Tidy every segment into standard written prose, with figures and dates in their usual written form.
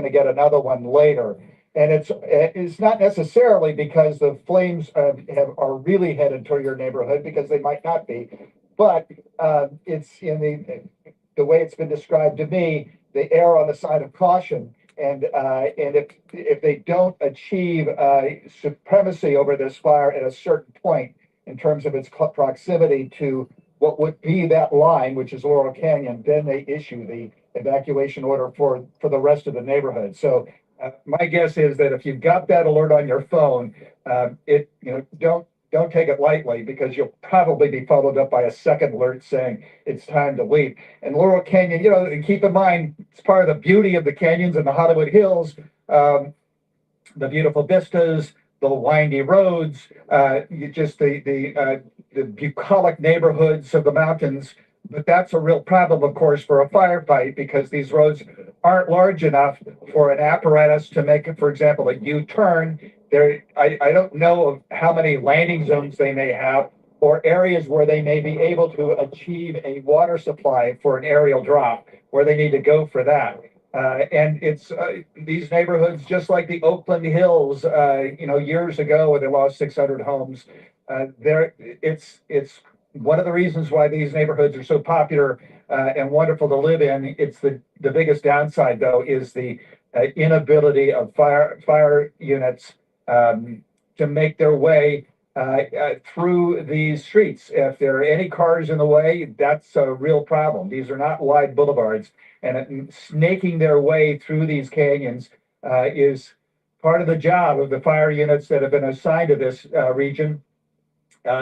to get another one later. And it's not necessarily because the flames are really headed toward your neighborhood, because they might not be, but it's in the way it's been described to me, they err on the side of caution. And if they don't achieve supremacy over this fire at a certain point in terms of its proximity to what would be that line, which is Laurel Canyon, then they issue the evacuation order for the rest of the neighborhood. So my guess is that if you've got that alert on your phone, don't take it lightly, because you'll probably be followed up by a second alert saying it's time to leave. And Laurel Canyon, keep in mind, it's part of the beauty of the canyons and the Hollywood Hills, the beautiful vistas, the windy roads, just the bucolic neighborhoods of the mountains. But that's a real problem, of course, for a firefight, because these roads aren't large enough for an apparatus to make, for example, a U-turn. I don't know of how many landing zones they may have, or areas where they may be able to achieve a water supply for an aerial drop, where they need to go for that. And it's these neighborhoods, just like the Oakland Hills, years ago, where they lost 600 homes. It's one of the reasons why these neighborhoods are so popular and wonderful to live in. It's the biggest downside, though, is the inability of fire units to make their way through these streets. If there are any cars in the way, that's a real problem. These are not wide boulevards, and snaking their way through these canyons is part of the job of the fire units that have been assigned to this region,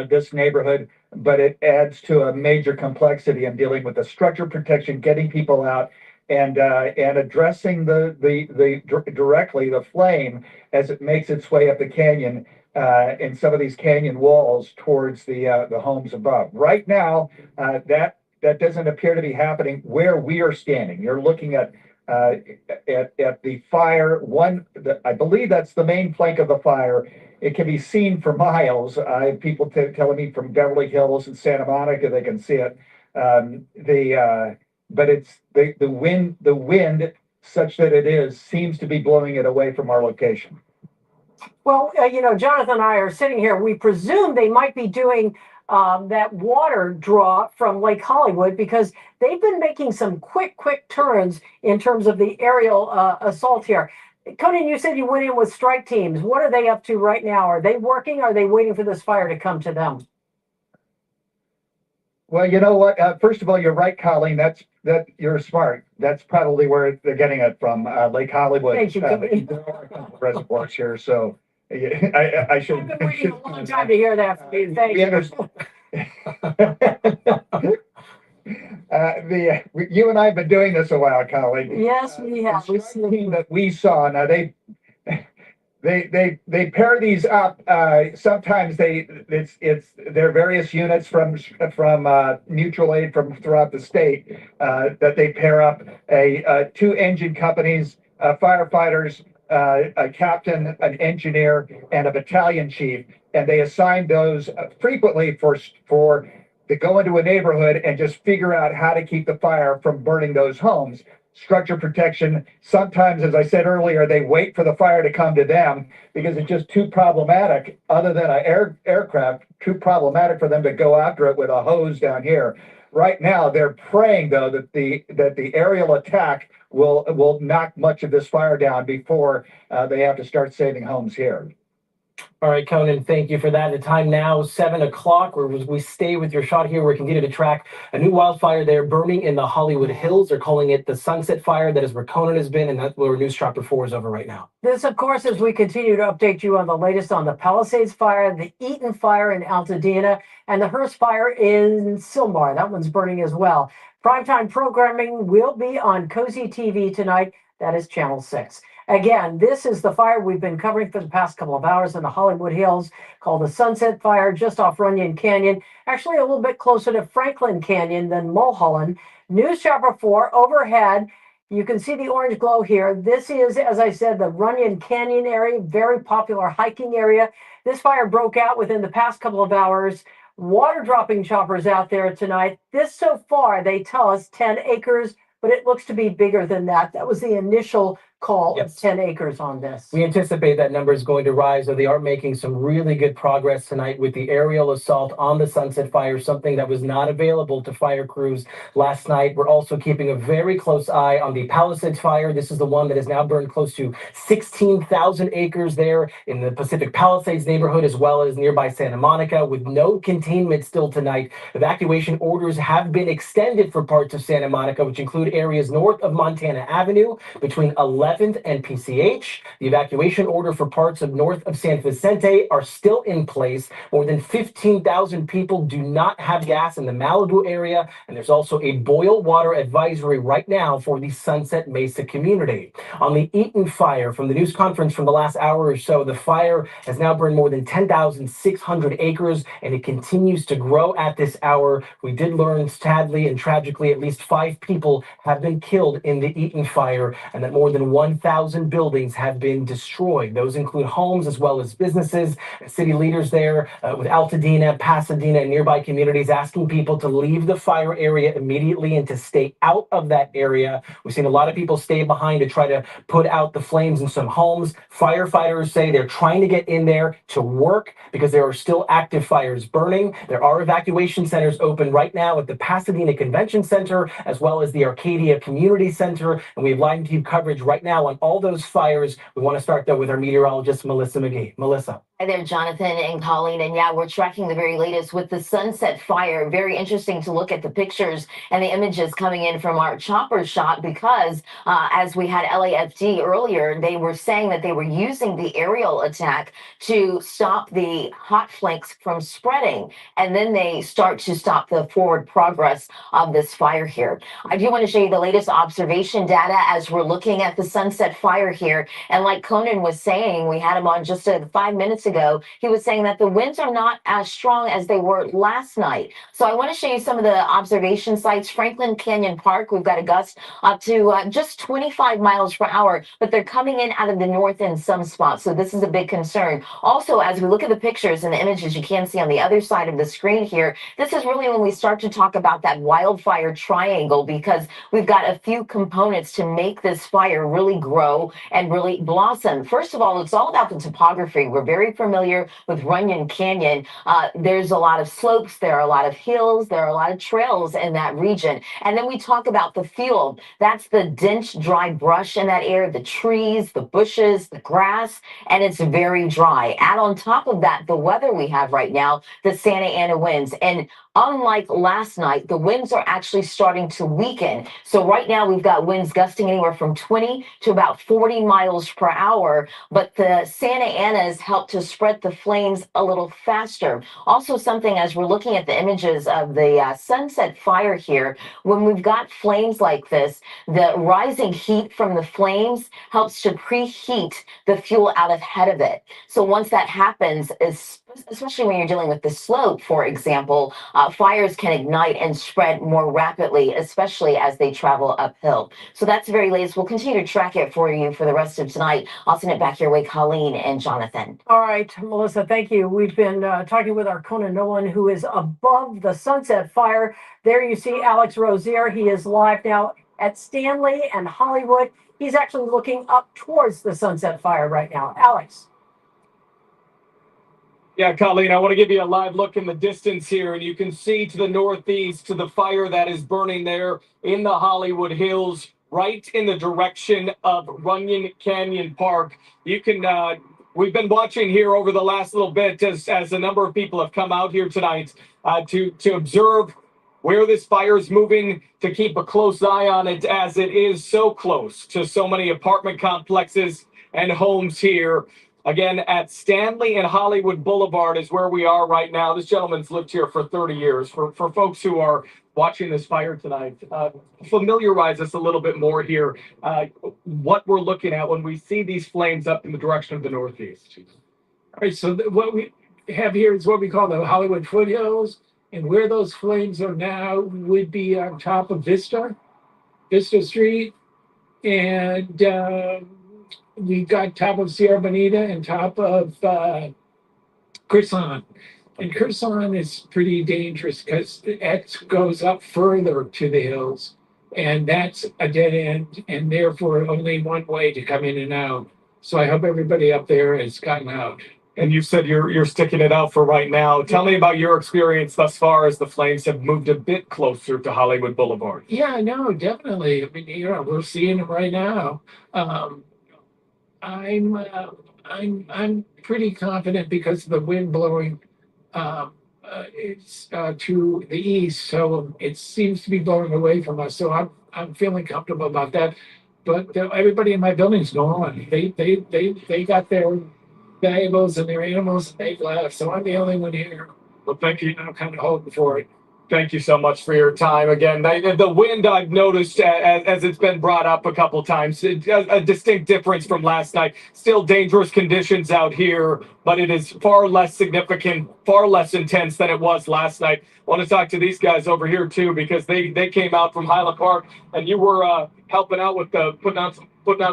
this neighborhood. But it adds to a major complexity in dealing with the structure protection, getting people out, and addressing directly the flame as it makes its way up the canyon in some of these canyon walls towards the homes above. Right now, that doesn't appear to be happening where we are standing. You're looking at the fire. I believe that's the main flank of the fire. It can be seen for miles. People telling me from Beverly Hills and Santa Monica they can see it. But it's the wind, such that it seems to be blowing it away from our location. Well, Jonathan and I are sitting here. We presume they might be doing that water draw from Lake Hollywood, because they've been making some quick turns in terms of the aerial assault here. Conan, you said you went in with strike teams. What are they up to right now? Are they working? Or are they waiting for this fire to come to them? Well, you know what? First of all, you're right, Colleen. You're smart. That's probably where they're getting it from, Lake Hollywood. Thank you. There are a couple of reservoirs here, so I should. I've been waiting a long time to hear that from you. Thank you. You and I have been doing this a while, Colleen. Yes, we have. The team that we saw, now they pair these up. Sometimes they're various units from mutual aid from throughout the state that they pair up. Two engine companies, firefighters, a captain, an engineer, and a battalion chief, and they assign those frequently to go into a neighborhood and just figure out how to keep the fire from burning those homes. Structure protection. Sometimes, as I said earlier, they wait for the fire to come to them because it's just too problematic, other than an aircraft, too problematic for them to go after it with a hose down here. Right now, they're praying, though, that the aerial attack will knock much of this fire down before they have to start saving homes here. All right, Conan, thank you for that. The time now, 7 o'clock, where we stay with your shot here. We continue to track a new wildfire there burning in the Hollywood Hills. They're calling it the Sunset Fire. That is where Conan has been, and that's where News Chopper 4 is over right now. This, of course, as we continue to update you on the latest on the Palisades Fire, the Eaton Fire in Altadena, and the Hearst Fire in Sylmar. That one's burning as well. Primetime programming will be on Cozy TV tonight. That is Channel 6. Again, this is the fire we've been covering for the past couple of hours in the Hollywood Hills, called the Sunset Fire, just off Runyon Canyon, actually a little bit closer to Franklin Canyon than Mulholland. News Chopper 4 overhead. You can see the orange glow here. This is, as I said, the Runyon Canyon area, very popular hiking area. This fire broke out within the past couple of hours. Water dropping choppers out there tonight. This, so far, they tell us 10 acres, but it looks to be bigger than that. That was the initial call of Yes. 10 acres on this. We anticipate that number is going to rise, though they are making some really good progress tonight with the aerial assault on the Sunset Fire, something that was not available to fire crews last night. We're also keeping a very close eye on the Palisades Fire. This is the one that has now burned close to 16,000 acres there in the Pacific Palisades neighborhood, as well as nearby Santa Monica, with no containment still tonight. Evacuation orders have been extended for parts of Santa Monica, which include areas north of Montana Avenue between 11th and PCH. The evacuation order for parts of north of San Vicente are still in place. More than 15,000 people do not have gas in the Malibu area, and there's also a boil water advisory right now for the Sunset Mesa community. On the Eaton Fire, from the news conference from the last hour or so, the fire has now burned more than 10,600 acres, and it continues to grow at this hour. We did learn, sadly and tragically, at least 5 people have been killed in the Eaton Fire, and that more than 1,000 buildings have been destroyed. Those include homes as well as businesses. City leaders there with Altadena, Pasadena, and nearby communities asking people to leave the fire area immediately and to stay out of that area. We've seen a lot of people stay behind to try to put out the flames in some homes. Firefighters say they're trying to get in there to work because there are still active fires burning. There are evacuation centers open right now at the Pasadena Convention Center as well as the Arcadia Community Center, and we have live TV coverage right now on all those fires. We want to start though with our meteorologist Melissa McGee. Melissa. Hi there, Jonathan and Colleen. And yeah, we're tracking the very latest with the Sunset Fire. Very interesting to look at the pictures and the images coming in from our chopper shot because as we had LAFD earlier, they were saying that they were using the aerial attack to stop the hot flanks from spreading. And then they start to stop the forward progress of this fire here. I do want to show you the latest observation data as we're looking at the Sunset Fire here. And like Conan was saying, we had him on just 5 minutes ago, he was saying that the winds are not as strong as they were last night. So I want to show you some of the observation sites. Franklin Canyon Park, we've got a gust up to just 25 miles per hour, but they're coming in out of the north in some spots. So this is a big concern. Also, as we look at the pictures and the images you can see on the other side of the screen here, this is really when we start to talk about that wildfire triangle because we've got a few components to make this fire really grow and really blossom. First of all, it's all about the topography. We're very familiar with Runyon Canyon. There's a lot of slopes, there are a lot of hills, there are a lot of trails in that region. And then we talk about the fuel. That's the dense, dry brush in that area, the trees, the bushes, the grass, and it's very dry. Add on top of that, the weather we have right now, the Santa Ana winds. And unlike last night, the winds are actually starting to weaken. So right now we've got winds gusting anywhere from 20 to about 40 miles per hour, but the Santa Anas help to spread the flames a little faster. Also something as we're looking at the images of the Sunset Fire here, when we've got flames like this, the rising heat from the flames helps to preheat the fuel out ahead of it. So once that happens, especially when you're dealing with the slope, for example, fires can ignite and spread more rapidly, especially as they travel uphill. So that's the very latest. We'll continue to track it for you for the rest of tonight. I'll send it back your way, Colleen and Jonathan. All right, Melissa, thank you. We've been talking with our Conan Nolan, who is above the Sunset Fire. There you see Alex Rozier. He is live now at Stanley and Hollywood. He's actually looking up towards the Sunset Fire right now. Alex. Yeah, Colleen, I want to give you a live look in the distance here, and you can see to the northeast to the fire that is burning there in the Hollywood Hills, right in the direction of Runyon Canyon Park. You can, we've been watching here over the last little bit as a number of people have come out here tonight to observe where this fire is moving, to keep a close eye on it as it is so close to so many apartment complexes and homes here. Again, at Stanley and Hollywood Boulevard is where we are right now. This gentleman's lived here for 30 years. For folks who are watching this fire tonight, familiarize us a little bit more here, what we're looking at when we see these flames up in the direction of the northeast. All right, so what we have here is what we call the Hollywood foothills, and where those flames are now would be on top of Vista Street, and we got top of Sierra Bonita and top of Croissant. And Croissant is pretty dangerous because it goes up further to the hills. And that's a dead end, and therefore only one way to come in and out. So I hope everybody up there has gotten out. And you said you're sticking it out for right now. Tell me about your experience thus far as the flames have moved a bit closer to Hollywood Boulevard. Yeah, no, definitely. I mean, we're seeing them right now. Um, I'm, uh, I'm pretty confident because of the wind blowing. It's to the east, so it seems to be blowing away from us. So I'm feeling comfortable about that. But everybody in my building's gone. They got their valuables and their animals, and they've left. So I'm the only one here. Well, thank you. I'm kind of holding for it. Thank you so much for your time again. The wind I've noticed as it's been brought up a couple times, a distinct difference from last night. Still dangerous conditions out here, but it is far less significant, far less intense than it was last night. I want to talk to these guys over here too because they came out from Highland Park and you were helping out with putting out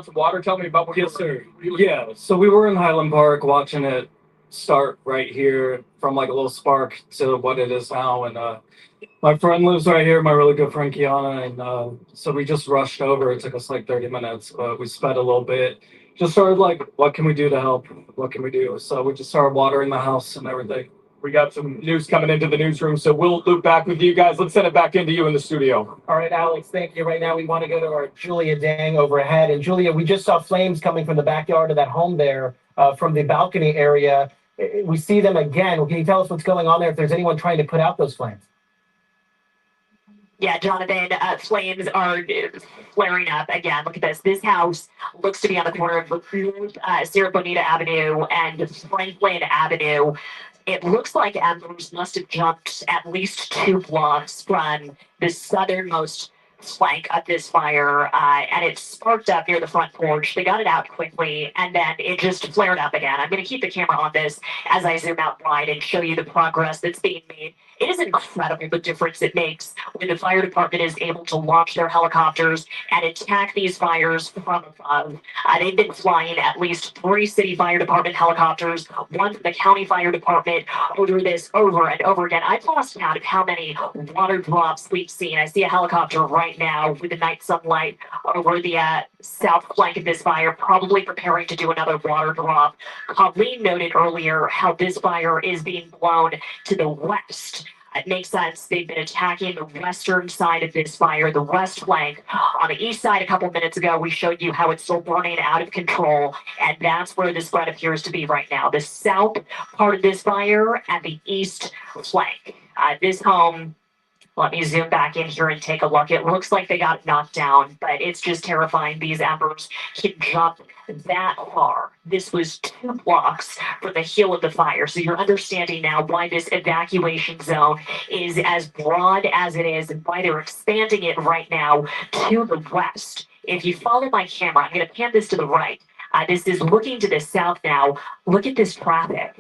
some water. Tell me about what Yes, sir. Yeah, so we were in Highland Park watching it start right here from like a little spark to what it is now. And my friend lives right here, my really good friend Kiana. And so we just rushed over. It took us like 30 minutes, but we sped a little bit. Just started like, what can we do to help? What can we do? So we just started watering the house and everything. We got some news coming into the newsroom, so we'll loop back with you guys. Let's send it back into you in the studio. All right, Alex, thank you. Right now, we want to go to our Julia Dang overhead. And Julia, we just saw flames coming from the backyard of that home there, from the balcony area. We see them again. Can you tell us what's going on there? If there's anyone trying to put out those flames? Yeah, Jonathan, flames are flaring up again. Look at this. This house looks to be on the corner of Sierra Bonita Avenue and Franklin Avenue. It looks like embers must have jumped at least 2 blocks from the southernmost flank of this fire, and it sparked up near the front porch. They got it out quickly, and then it just flared up again. I'm going to keep the camera on this as I zoom out wide and show you the progress that's being made. It is incredible the difference it makes when the fire department is able to launch their helicopters and attack these fires from above. They've been flying at least 3 city fire department helicopters, 1 from the county fire department, over this over and over again. I've lost count of how many water drops we've seen. I see a helicopter right now with the night sunlight over the south flank of this fire, probably preparing to do another water drop. Colleen noted earlier how this fire is being blown to the west. It makes sense. They've been attacking the western side of this fire, the west flank. On the east side, a couple minutes ago, we showed you how it's still burning out of control, and that's where the spread appears to be right now. The south part of this fire and the east flank. This home, let me zoom back in here and take a look. It looks like they got knocked down, but it's just terrifying. These embers can jump that far. This was 2 blocks from the heel of the fire. So you're understanding now why this evacuation zone is as broad as it is and why they're expanding it right now to the west. If you follow my camera, I'm going to pan this to the right. This is looking to the south now. Look at this traffic.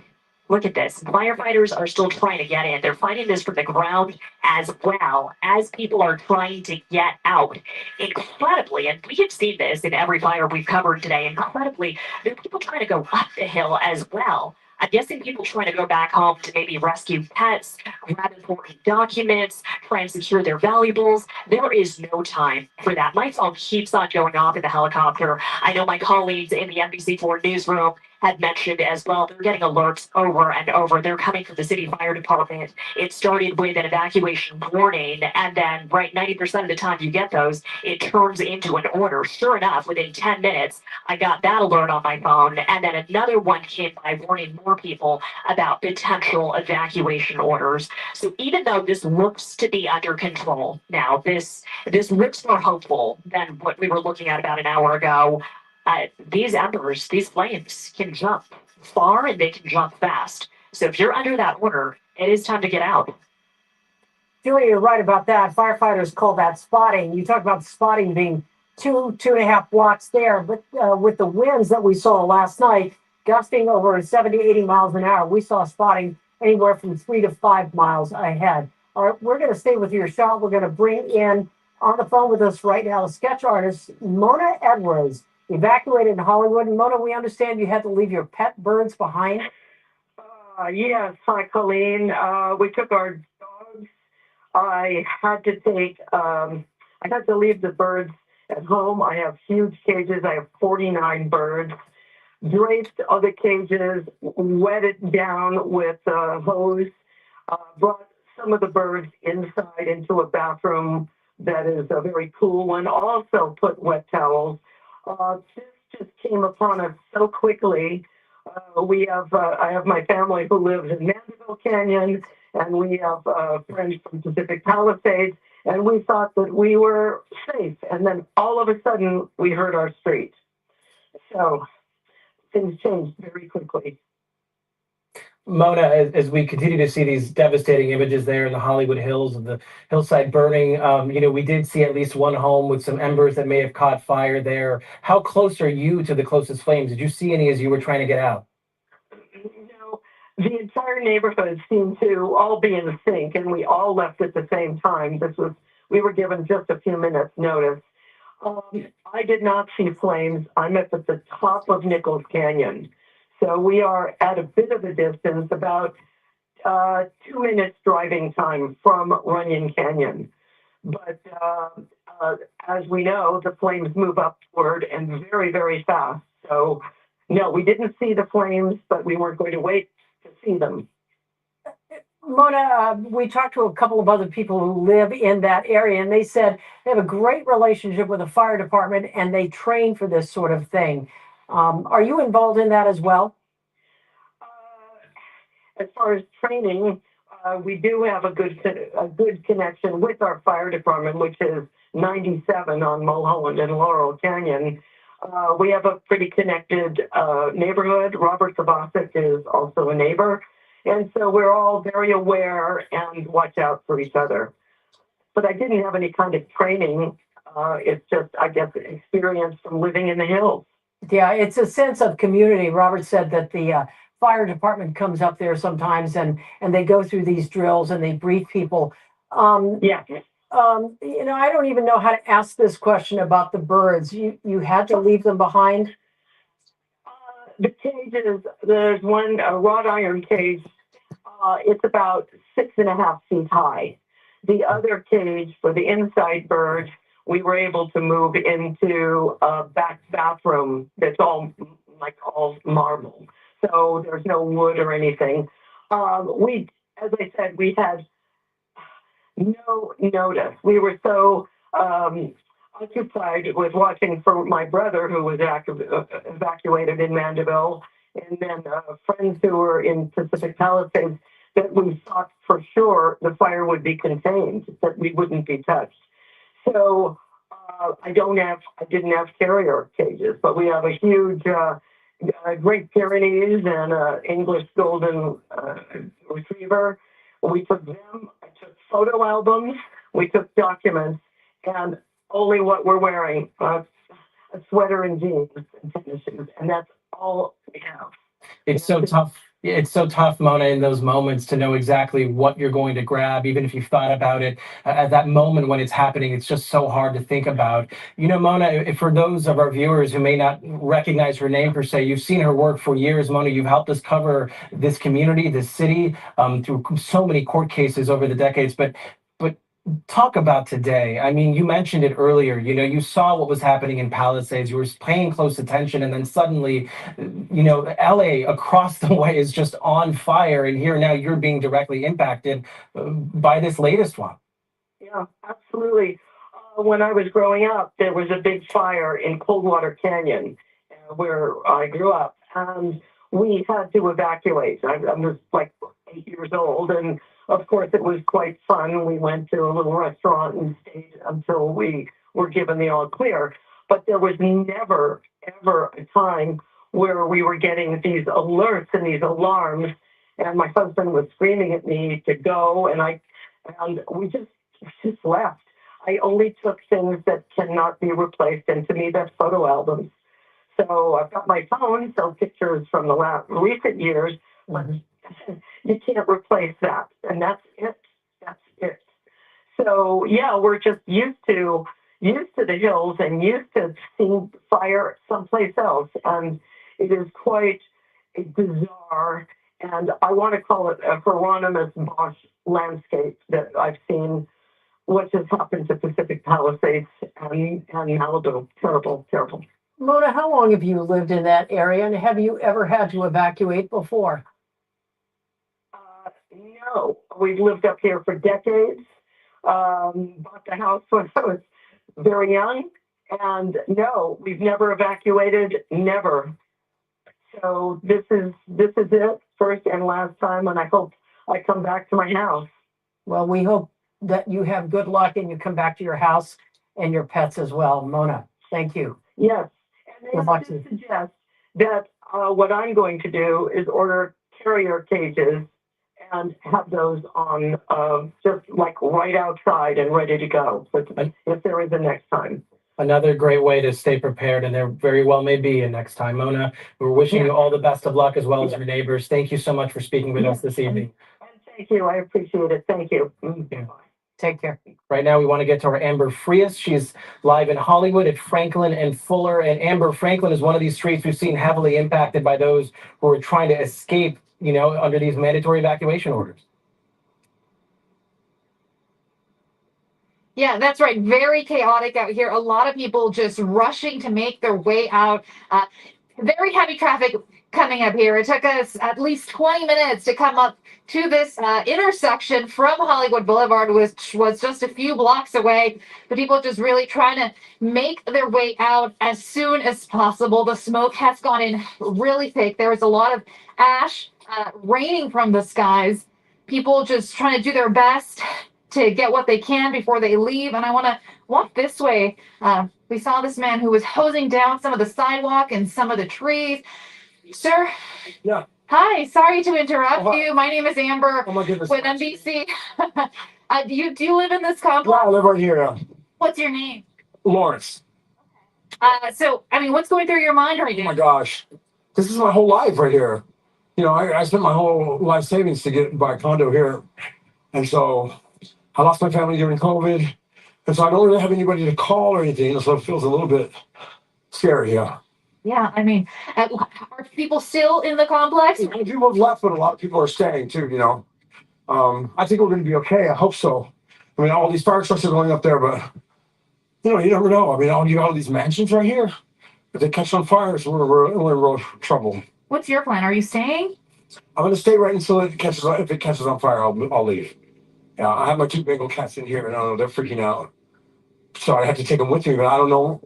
Look at this. Firefighters are still trying to get in. They're fighting this from the ground as well as people are trying to get out. Incredibly, and we have seen this in every fire we've covered today, incredibly, there are people trying to go up the hill as well. I'm guessing people trying to go back home to maybe rescue pets, grab important documents, try and secure their valuables. There is no time for that. My phone keeps on going off in the helicopter. I know my colleagues in the NBC4 newsroom had mentioned as well. They're getting alerts over and over. They're coming from the city fire department. It started with an evacuation warning, and then right 90% of the time you get those, it turns into an order. Sure enough, within 10 minutes, I got that alert on my phone, and then another one came by warning more people about potential evacuation orders. So even though this looks to be under control now, this looks more hopeful than what we were looking at about an hour ago. These embers, these flames can jump far and they can jump fast. So if you're under that order, it is time to get out. Julia, you're right about that. Firefighters call that spotting. You talk about spotting being 2.5 blocks there, but with the winds that we saw last night, gusting over 70, 80 miles an hour, we saw spotting anywhere from 3 to 5 miles ahead. All right, we're going to stay with your shot. We're going to bring in on the phone with us right now, sketch artist Mona Edwards, evacuated in Hollywood. And Mona, we understand you had to leave your pet birds behind. Yes, hi, Colleen. We took our dogs. I had to take, I I had to leave the birds at home. I have huge cages. I have 49 birds. Draped other cages, wetted down with a hose, brought some of the birds inside into a bathroom that is a very cool one. Also put wet towels. This just came upon us so quickly. I have my family who lives in Mandeville Canyon, and we have friends from Pacific Palisades, and we thought that we were safe. And then all of a sudden, we heard our street. So things changed very quickly. Mona, as we continue to see these devastating images there in the Hollywood Hills of the hillside burning, we did see at least one home with some embers that may have caught fire there. How close are you to the closest flames? Did you see any as you were trying to get out? The entire neighborhood seemed to all be in sync, and we all left at the same time. We were given just a few minutes notice. I did not see flames. I'm at the top of Nichols Canyon. So we are at a bit of a distance, about 2 minutes driving time from Runyon Canyon. But as we know, the flames move upward and very, very fast. So no, we didn't see the flames, but we weren't going to wait to see them. Mona, we talked to a couple of other people who live in that area, and they said they have a great relationship with the fire department and they train for this sort of thing. Are you involved in that as well? As far as training, we do have a good connection with our fire department, which is 97 on Mulholland and Laurel Canyon. We have a pretty connected neighborhood. Robert Sabosic is also a neighbor. And so we're all very aware and watch out for each other. But I didn't have any kind of training. It's just, I guess, experience from living in the hills. Yeah, it's a sense of community. Robert said that the fire department comes up there sometimes and they go through these drills and they brief people. Yeah. I don't even know how to ask this question about the birds. You had to leave them behind? The cages, there's one, a wrought iron cage. It's about 6.5 feet high. The other cage for the inside bird, we were able to move into a back bathroom that's all marble. So there's no wood or anything. As I said, we had no notice. We were so occupied with watching for my brother who was evacuated in Mandeville, and then friends who were in Pacific Palisades, that we thought for sure the fire would be contained, that we wouldn't be touched. So I didn't have carrier cages, but we have a huge Great Pyrenees and English Golden Retriever. We took them. I took photo albums. We took documents, and only what we're wearing, a sweater and jeans and tennis shoes, and that's all we have. It's so tough. It's so tough, Mona, in those moments to know exactly what you're going to grab, even if you've thought about it. At that moment when it's happening, it's just so hard to think about. Mona, for those of our viewers who may not recognize her name per se, you've seen her work for years. Mona, you've helped us cover this community, this city, through so many court cases over the decades. But talk about today. I mean, you mentioned it earlier. You saw what was happening in Palisades. You were paying close attention, and then suddenly, LA across the way is just on fire, and here now you're being directly impacted by this latest one. Yeah, absolutely. When I was growing up, there was a big fire in Coldwater Canyon, where I grew up, and we had to evacuate. I was like 8 years old, and of course, it was quite fun. We went to a little restaurant and stayed until we were given the all clear. But there was never, ever a time where we were getting these alerts and these alarms. And my husband was screaming at me to go, and we just left. I only took things that cannot be replaced, and to me, that's photo albums. So I've got my phone, so pictures from the recent years, but you can't replace that, and that's it. That's it. So yeah, we're just used to the hills and used to seeing fire someplace else, and it is quite a bizarre, and I want to call it a Hieronymus Bosch landscape that I've seen what just happened to Pacific Palisades and Malibu. Terrible, terrible. Mona, how long have you lived in that area, and have you ever had to evacuate before? No, we've lived up here for decades. Bought the house when I was very young, and no, we've never evacuated, never. So this is it, first and last time, and I hope I come back to my house. Well, we hope that you have good luck and you come back to your house and your pets as well. Mona, thank you. Yes, and Good they luck to did you. suggest that what I'm going to do is order carrier cages and have those on just like right outside and ready to go if there is a next time. Another great way to stay prepared, and there very well may be a next time. Mona, we're wishing you all the best of luck as well as your neighbors. Thank you so much for speaking with us this evening. And thank you. I appreciate it. Thank you. Yeah. Take care. Right now, we want to get to our Amber Frias. She's live in Hollywood at Franklin and Fuller. And Amber, Franklin is one of these streets we've seen heavily impacted by those who are trying to escape, under these mandatory evacuation orders. Yeah, that's right. Very chaotic out here. A lot of people just rushing to make their way out. Very heavy traffic coming up here. It took us at least 20 minutes to come up to this intersection from Hollywood Boulevard, which was just a few blocks away. The people just really trying to make their way out as soon as possible. The smoke has gone in really thick. There was a lot of ash raining from the skies. People just trying to do their best to get what they can before they leave. And I want to walk this way. We saw this man who was hosing down some of the sidewalk and some of the trees. Sir? Yeah. Hi, sorry to interrupt Oh, hi. you. My name is Amber Oh my goodness. with NBC. Do you live in this Yeah, complex? I live right here. What's your name? Lawrence. What's going through your mind right Oh my now? gosh. This is my whole life right here. I spent my whole life savings to buy a condo here. And so I lost my family during COVID. And so I don't really have anybody to call or anything. So it feels a little bit scary, yeah. Yeah, are people still in the complex? A lot of people have left, but a lot of people are staying too, I think we're going to be okay. I hope so. All these fire trucks are going up there, but, you never know. All these mansions right here, if they catch on fire, so we're in real trouble. What's your plan? Are you staying? I'm going to stay right until if it catches on fire, I'll leave. Yeah, I have my 2 Bengal cats in here, and I don't know, they're freaking out. So I have to take them with me, but I don't know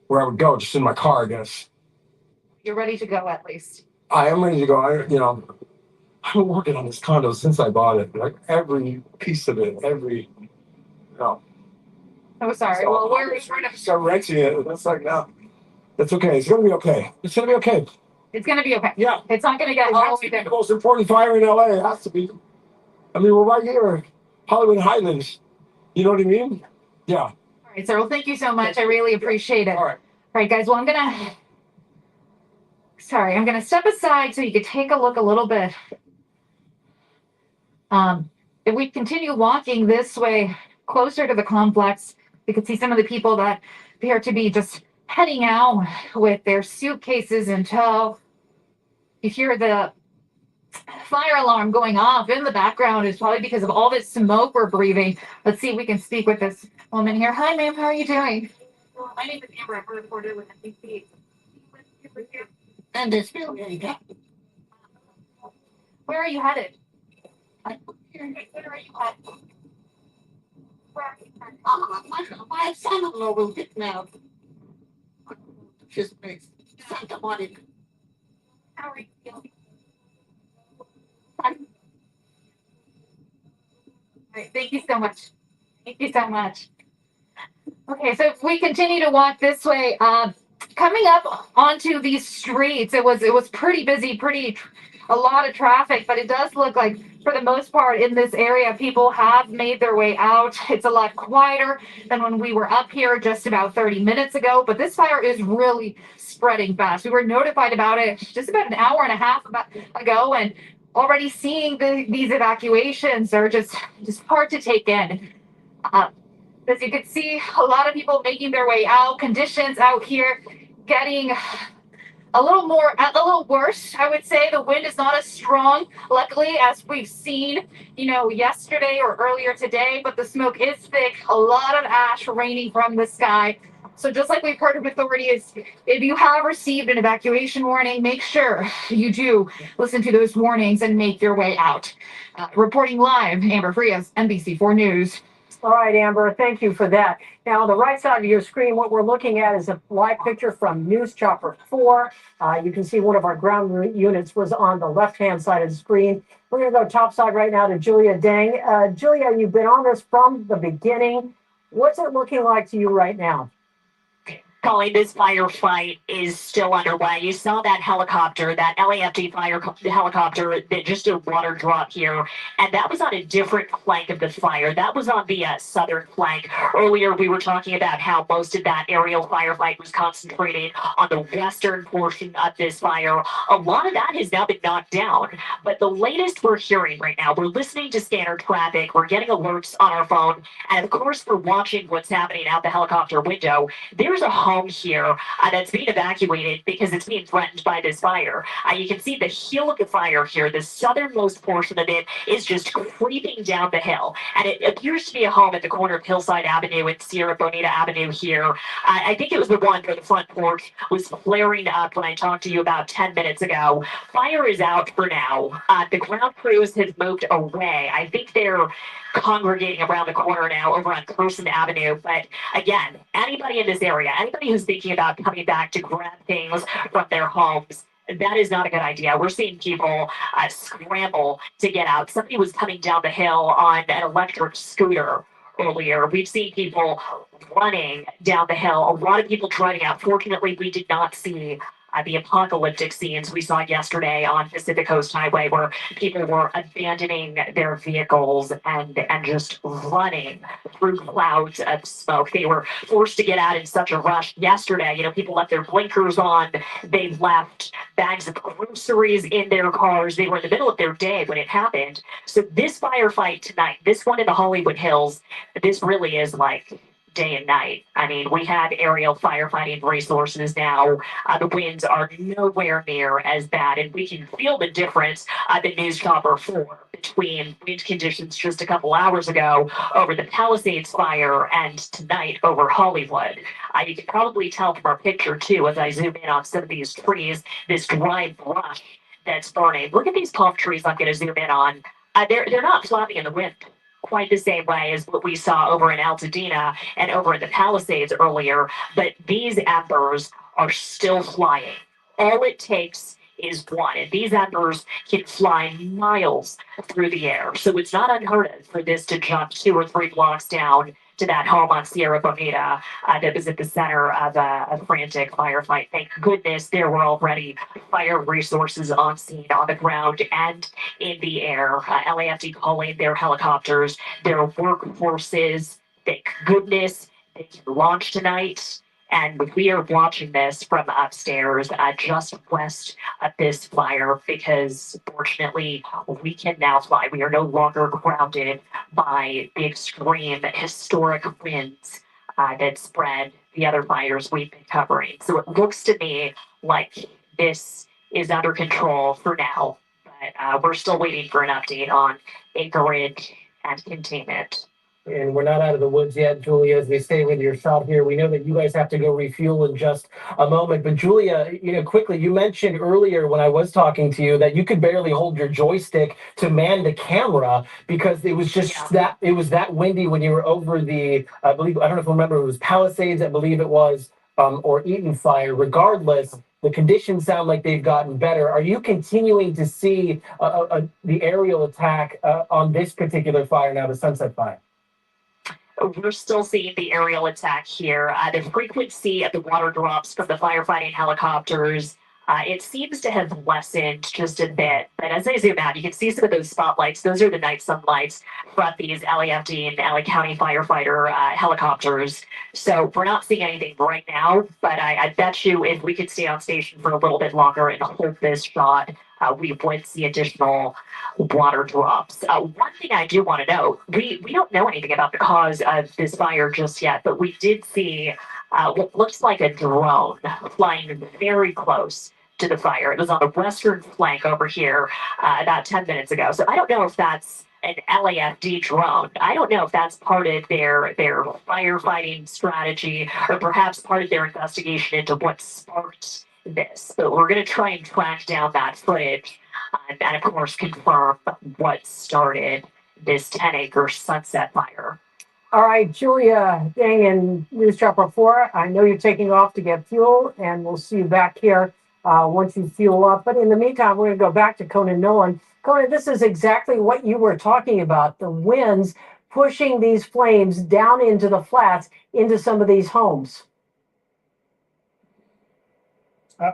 where I would go, just in my car, I guess. You're ready to go at least. I am ready to go. I've been working on this condo since I bought it. Like every piece of it, Oh, sorry. So Well, we're just ready to start renting it. That's like, no, that's okay. It's going to be okay. It's going to be okay. it's going to be okay. Yeah. It's not going to get It all has the to way be the there. most important fire in LA. It has to be. We're right here, Hollywood Highlands. You know what I mean? Yeah. All right, sir. Well, thank you so much. I really appreciate it. All right. All right, guys. Well, I'm going to step aside so you can take a look a little bit. If we continue walking this way closer to the complex, we could see some of the people that appear to be just heading out with their suitcases in tow. You hear the fire alarm going off in the background. Is probably because of all this smoke we're breathing. Let's see if we can speak with this woman here. Hi, ma'am. How are you doing? My name is Amber. I'm a reporter with NBC. And it's still very bad. Where are you headed? My son-in-law will get now. His place, Santa Monica. How are you feeling? All right, thank you so much. Thank you so much. Okay, so if we continue to walk this way, coming up onto these streets, it was pretty busy, a lot of traffic, but it does look like for the most part in this area, people have made their way out. It's a lot quieter than when we were up here just about 30 minutes ago, but this fire is really spreading fast. We were notified about it just about an hour and a half ago, and already seeing these evacuations are just hard to take in. As you can see, a lot of people making their way out, conditions out here getting a little worse, I would say. The wind is not as strong, luckily, as we've seen, yesterday or earlier today, but the smoke is thick, a lot of ash raining from the sky. So just like we've heard of authorities, if you have received an evacuation warning, make sure you do listen to those warnings and make your way out. Reporting live, Amber Frias, NBC4 News. All right, Amber, thank you for that. Now, on the right side of your screen, what we're looking at is a live picture from News Chopper 4. You can see one of our ground units was on the left-hand side of the screen. We're going to go topside right now to Julia Dang. Julia, you've been on this from the beginning. What's it looking like to you right now? Colleen, this firefight is still underway. You saw that helicopter, that LAFD fire helicopter that just did a water drop here, and that was on a different flank of the fire. That was on the southern flank. Earlier, we were talking about how most of that aerial firefight was concentrated on the western portion of this fire. A lot of that has now been knocked down, but the latest we're hearing right now, we're listening to scanner traffic, we're getting alerts on our phone, and of course, we're watching what's happening out the helicopter window. There's a home here that's being evacuated because it's being threatened by this fire. You can see the hill of the fire here, the southernmost portion of it is just creeping down the hill. And it appears to be a home at the corner of Hillside Avenue and Sierra Bonita Avenue here. I think it was the one where the front porch was flaring up when I talked to you about 10 minutes ago. Fire is out for now. The ground crews have moved away. I think they're congregating around the corner now over on Person Avenue. But again, anybody in this area, anybody who's thinking about coming back to grab things from their homes, that is not a good idea. We're seeing people scramble to get out. Somebody was coming down the hill on an electric scooter earlier. We've seen people running down the hill, a lot of people driving out. Fortunately, we did not see the apocalyptic scenes we saw yesterday on Pacific Coast Highway, where people were abandoning their vehicles and just running through clouds of smoke. They were forced to get out in such a rush yesterday. People left their blinkers on. They left bags of groceries in their cars. They were in the middle of their day when it happened. So this firefight tonight, this one in the Hollywood Hills, this really is like day and night. I mean, we have aerial firefighting resources now. The winds are nowhere near as bad, and we can feel the difference the News Chopper 4 between wind conditions just a couple hours ago over the Palisades fire and tonight over Hollywood. You can probably tell from our picture, too, as I zoom in on some of these trees, this dry brush that's burning. Look at these palm trees I'm going to zoom in on. They're not flapping in the wind quite the same way as what we saw over in Altadena and over in the Palisades earlier, but these embers are still flying. All it takes is one, and these embers can fly miles through the air. So it's not unheard of for this to jump 2 or 3 blocks down to that home on Sierra Bonita that was at the center of a frantic firefight. Thank goodness there were already fire resources on scene, on the ground and in the air. LAFD calling their helicopters, their workforces. Thank goodness they can launch tonight. And we are watching this from upstairs, just west of this fire, because fortunately we can now fly. We are no longer grounded by the extreme historic winds that spread the other fires we've been covering. So it looks to me like this is under control for now, but we're still waiting for an update on acreage and containment. And we're not out of the woods yet, Julia, as we stay with your shot here. We know that you guys have to go refuel in just a moment. But Julia, quickly, you mentioned earlier when I was talking to you that you could barely hold your joystick to man the camera because it was just it was that windy when you were over the, I don't know if I remember, it was Palisades, I believe it was, or Eaton fire. Regardless, the conditions sound like they've gotten better. Are you continuing to see the aerial attack on this particular fire now, the Sunset Fire? We're still seeing the aerial attack here. The frequency of the water drops from the firefighting helicopters, it seems to have lessened just a bit. But as I zoom out, you can see some of those spotlights. Those are the night sunlights from these LAFD and LA County firefighter helicopters. So we're not seeing anything right now, but I bet you if we could stay on station for a little bit longer and hold this shot, we would see additional water drops. One thing I do want to note, we don't know anything about the cause of this fire just yet, but we did see what looks like a drone flying very close to the fire. It was on the western flank over here about 10 minutes ago. So I don't know if that's an LAFD drone. I don't know if that's part of their firefighting strategy or perhaps part of their investigation into what sparked this. But we're going to try and track down that footage and of course confirm what started this 10-acre sunset fire. All right, Julia Dang in News Chopper 4. I know you're taking off to get fuel, and we'll see you back here once you fuel up. But in the meantime, we're going to go back to Conan Nolan. Conan, this is exactly what you were talking about, the winds pushing these flames down into the flats, into some of these homes.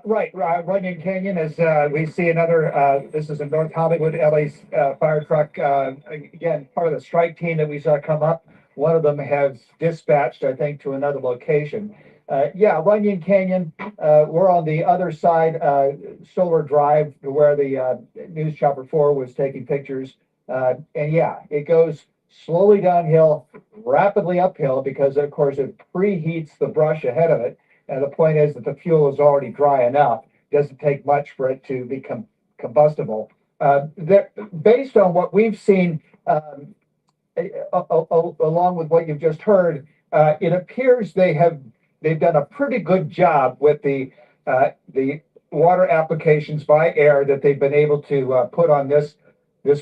Right, Runyon Canyon, as we see another, this is in North Hollywood, LA's fire truck, again, part of the strike team that we saw come up. One of them has dispatched, I think, to another location. Yeah, Runyon Canyon, we're on the other side, Solar Drive, where the News Chopper 4 was taking pictures. And yeah, it goes slowly downhill, rapidly uphill, because of course it preheats the brush ahead of it. And the point is that the fuel is already dry enough. It doesn't take much for it to become combustible. Based on what we've seen, along with what you've just heard, it appears they've done a pretty good job with the water applications by air that they've been able to put on this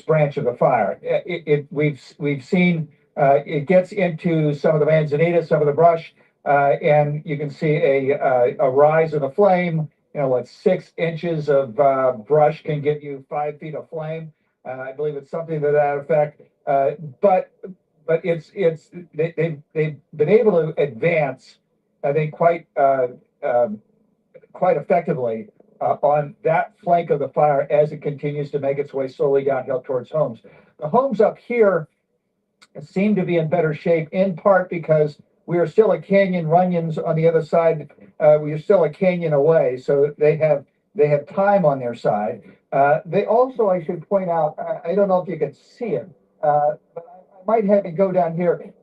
branch of the fire. We've seen it gets into some of the manzanita, some of the brush, and you can see a rise in the flame. You know what, 6 inches of brush can give you 5 feet of flame. I believe it's something to that effect. But they've been able to advance, I think, quite effectively on that flank of the fire as it continues to make its way slowly downhill towards homes. The homes up here seem to be in better shape, in part because we are still a canyon. Runyon's on the other side. We are still a canyon away, so they have time on their side. They also, I should point out, I don't know if you can see it, but I might have to go down here.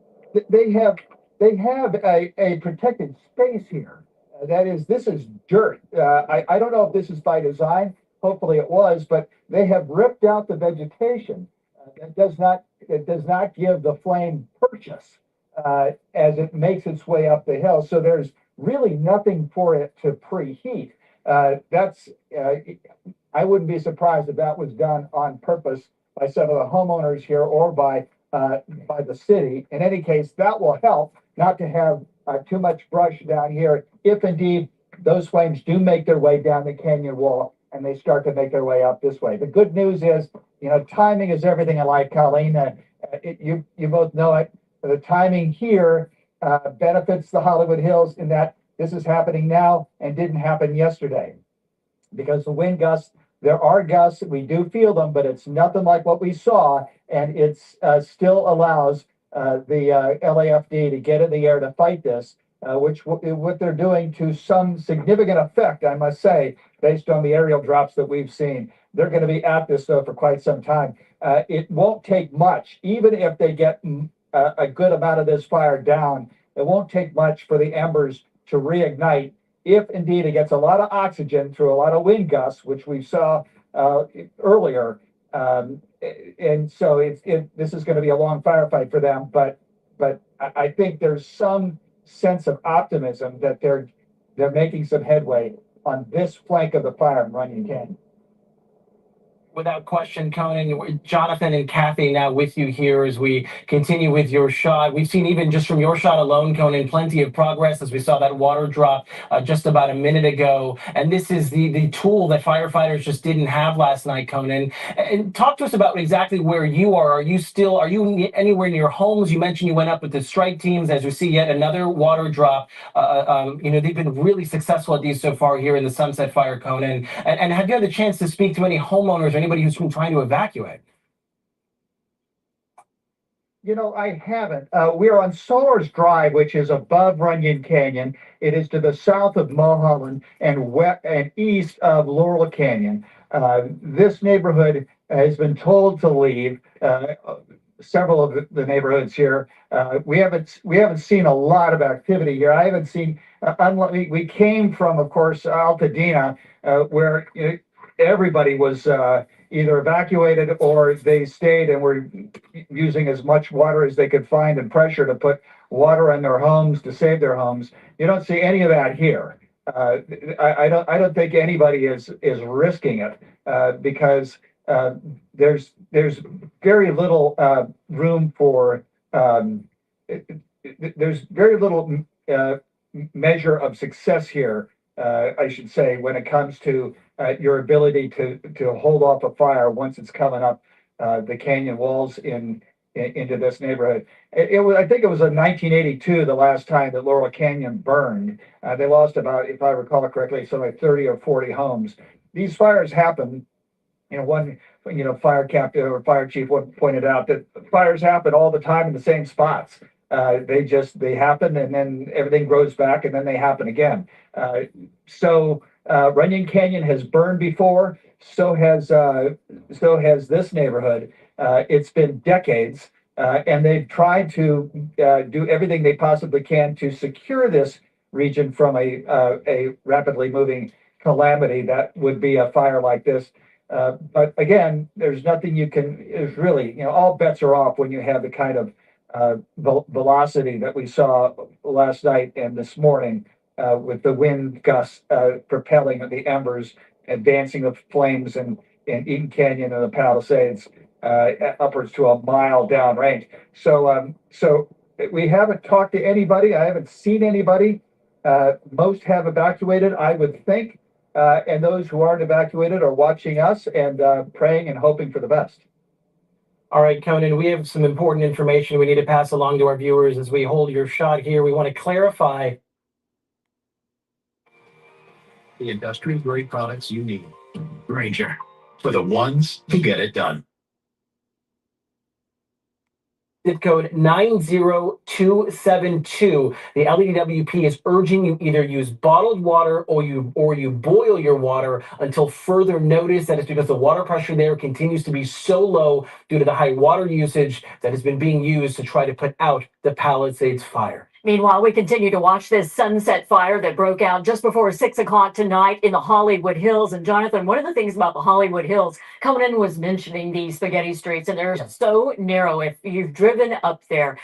They have a protected space here. That is, this is dirt. I don't know if this is by design. Hopefully it was, but they have ripped out the vegetation. It does not give the flame purchase as it makes its way up the hill. So there's really nothing for it to preheat. I wouldn't be surprised if that was done on purpose by some of the homeowners here or by the city. In any case, that will help not to have too much brush down here, if indeed those flames do make their way down the canyon wall and they start to make their way up this way. The good news is, timing is everything in life, Colleen. You both know it. The timing here benefits the Hollywood Hills in that this is happening now and didn't happen yesterday. Because the wind gusts, there are gusts, we do feel them, but it's nothing like what we saw, and it's still allows the LAFD to get in the air to fight this, which what they're doing to some significant effect, I must say, based on the aerial drops that we've seen. They're going to be at this, though, for quite some time. It won't take much, even if they get a good amount of this fire down, it won't take much for the embers to reignite, if indeed it gets a lot of oxygen through a lot of wind gusts, which we saw earlier. And so this is going to be a long firefight for them, but I think there's some sense of optimism that they're making some headway on this flank of the fire in Runyon Canyon. Without question, Conan, Jonathan and Kathy now with you here as we continue with your shot. We've seen, even just from your shot alone, Conan, plenty of progress as we saw that water drop just about a minute ago. And this is the tool that firefighters just didn't have last night, Conan. And talk to us about exactly where you are. Are you anywhere near homes? You mentioned you went up with the strike teams as we see yet another water drop. They've been really successful at these so far here in the Sunset Fire, Conan. And have you had the chance to speak to any homeowners or anybody who's been trying to evacuate? I haven't. We're on Solar's Drive, which is above Runyon Canyon. It is to the south of Mulholland and east of Laurel Canyon. This neighborhood has been told to leave. several of the neighborhoods here. We haven't seen a lot of activity here. I haven't seen. We came from, of course, Altadena, where everybody was either evacuated or they stayed and were using as much water as they could find and pressure to put water on their homes to save their homes. You don't see any of that here. I don't think anybody is risking it because there's very little room for there's very little measure of success here. I should say, when it comes to your ability to hold off a fire once it's coming up the canyon walls into this neighborhood. It was, I think it was in 1982, the last time that Laurel Canyon burned. They lost about, if I recall it correctly, something like 30 or 40 homes. These fires happen. One fire captain or fire chief pointed out that fires happen all the time in the same spots. They happen and then everything grows back and then they happen again. So Runyon Canyon has burned before. So has this neighborhood. It's been decades, and they've tried to do everything they possibly can to secure this region from a rapidly moving calamity that would be a fire like this. But again, there's nothing you can. It's really, all bets are off when you have the kind of velocity that we saw last night and this morning with the wind gusts propelling the embers, advancing the flames in Eaton Canyon and the Palisades upwards to a mile downrange. So we haven't talked to anybody. I haven't seen anybody. Most have evacuated, I would think. And those who aren't evacuated are watching us and praying and hoping for the best. All right, Conan, we have some important information we need to pass along to our viewers as we hold your shot here. We want to clarify the industrial grade products you need. Granger, for the ones who get it done. Zip code 90272. The LEWP is urging you either use bottled water or you boil your water until further notice. That is because the water pressure there continues to be so low due to the high water usage that has been being used to try to put out the Palisades fire. Meanwhile, we continue to watch this sunset fire that broke out just before 6 o'clock tonight in the Hollywood Hills. And Jonathan, one of the things about the Hollywood Hills, Conan was mentioning these spaghetti streets, and they're so narrow. If you've driven up there,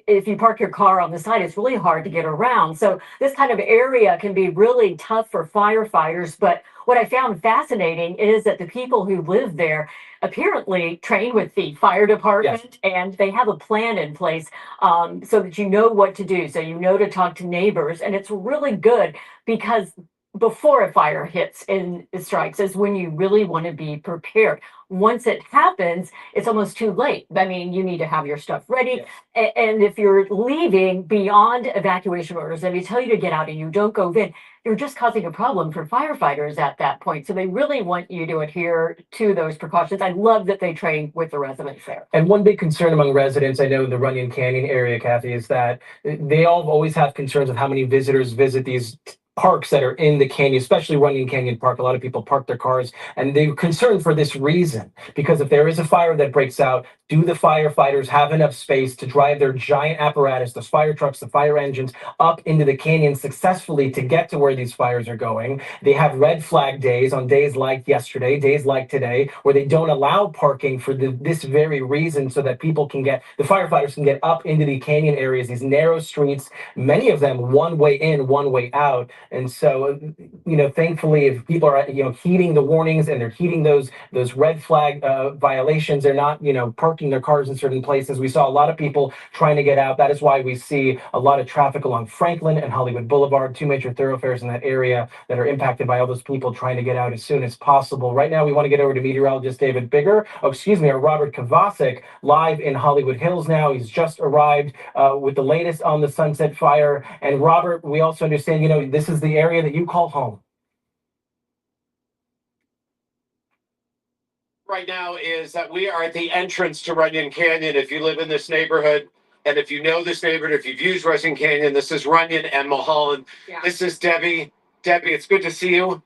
if you park your car on the side, it's really hard to get around. So this kind of area can be really tough for firefighters. But what I found fascinating is that the people who live there apparently trained with the fire department, and they have a plan in place so that you know what to do, so you know to talk to neighbors. And it's really good because before a fire hits and strikes is when you really want to be prepared. Once it happens, it's almost too late. I mean, you need to have your stuff ready. Yes. And if you're leaving beyond evacuation orders and they tell you to get out and you don't go in, you're just causing a problem for firefighters at that point. So they really want you to adhere to those precautions. I love that they train with the residents there. And one big concern among residents, I know in the Runyon Canyon area, Kathy, is that they all always have concerns of how many visitors visit these parks that are in the canyon, especially Runyon Canyon Park. A lot of people park their cars, and they're concerned for this reason, because if there is a fire that breaks out, do the firefighters have enough space to drive their giant apparatus, the fire trucks, the fire engines, up into the canyon successfully to get to where these fires are going? They have red flag days on days like yesterday, days like today, where they don't allow parking for this very reason, so that people can the firefighters can get up into the canyon areas, these narrow streets, many of them one way in, one way out. And so, thankfully, if people are, heeding the warnings and they're heeding those red flag violations, they're not, parking their cars in certain places. We saw a lot of people trying to get out. That is why we see a lot of traffic along Franklin and Hollywood Boulevard, two major thoroughfares in that area that are impacted by all those people trying to get out as soon as possible. Right now, we want to get over to meteorologist David Bigger, or Robert Kovacic, live in Hollywood Hills now. He's just arrived with the latest on the Sunset Fire. And Robert, we also understand, this is the area that you call home. Right now is that we are at the entrance to Runyon Canyon. If you live in this neighborhood, and if you know this neighborhood, if you've used Runyon Canyon, this is Runyon and Mulholland. Yeah. This is Debbie. Debbie, it's good to see you.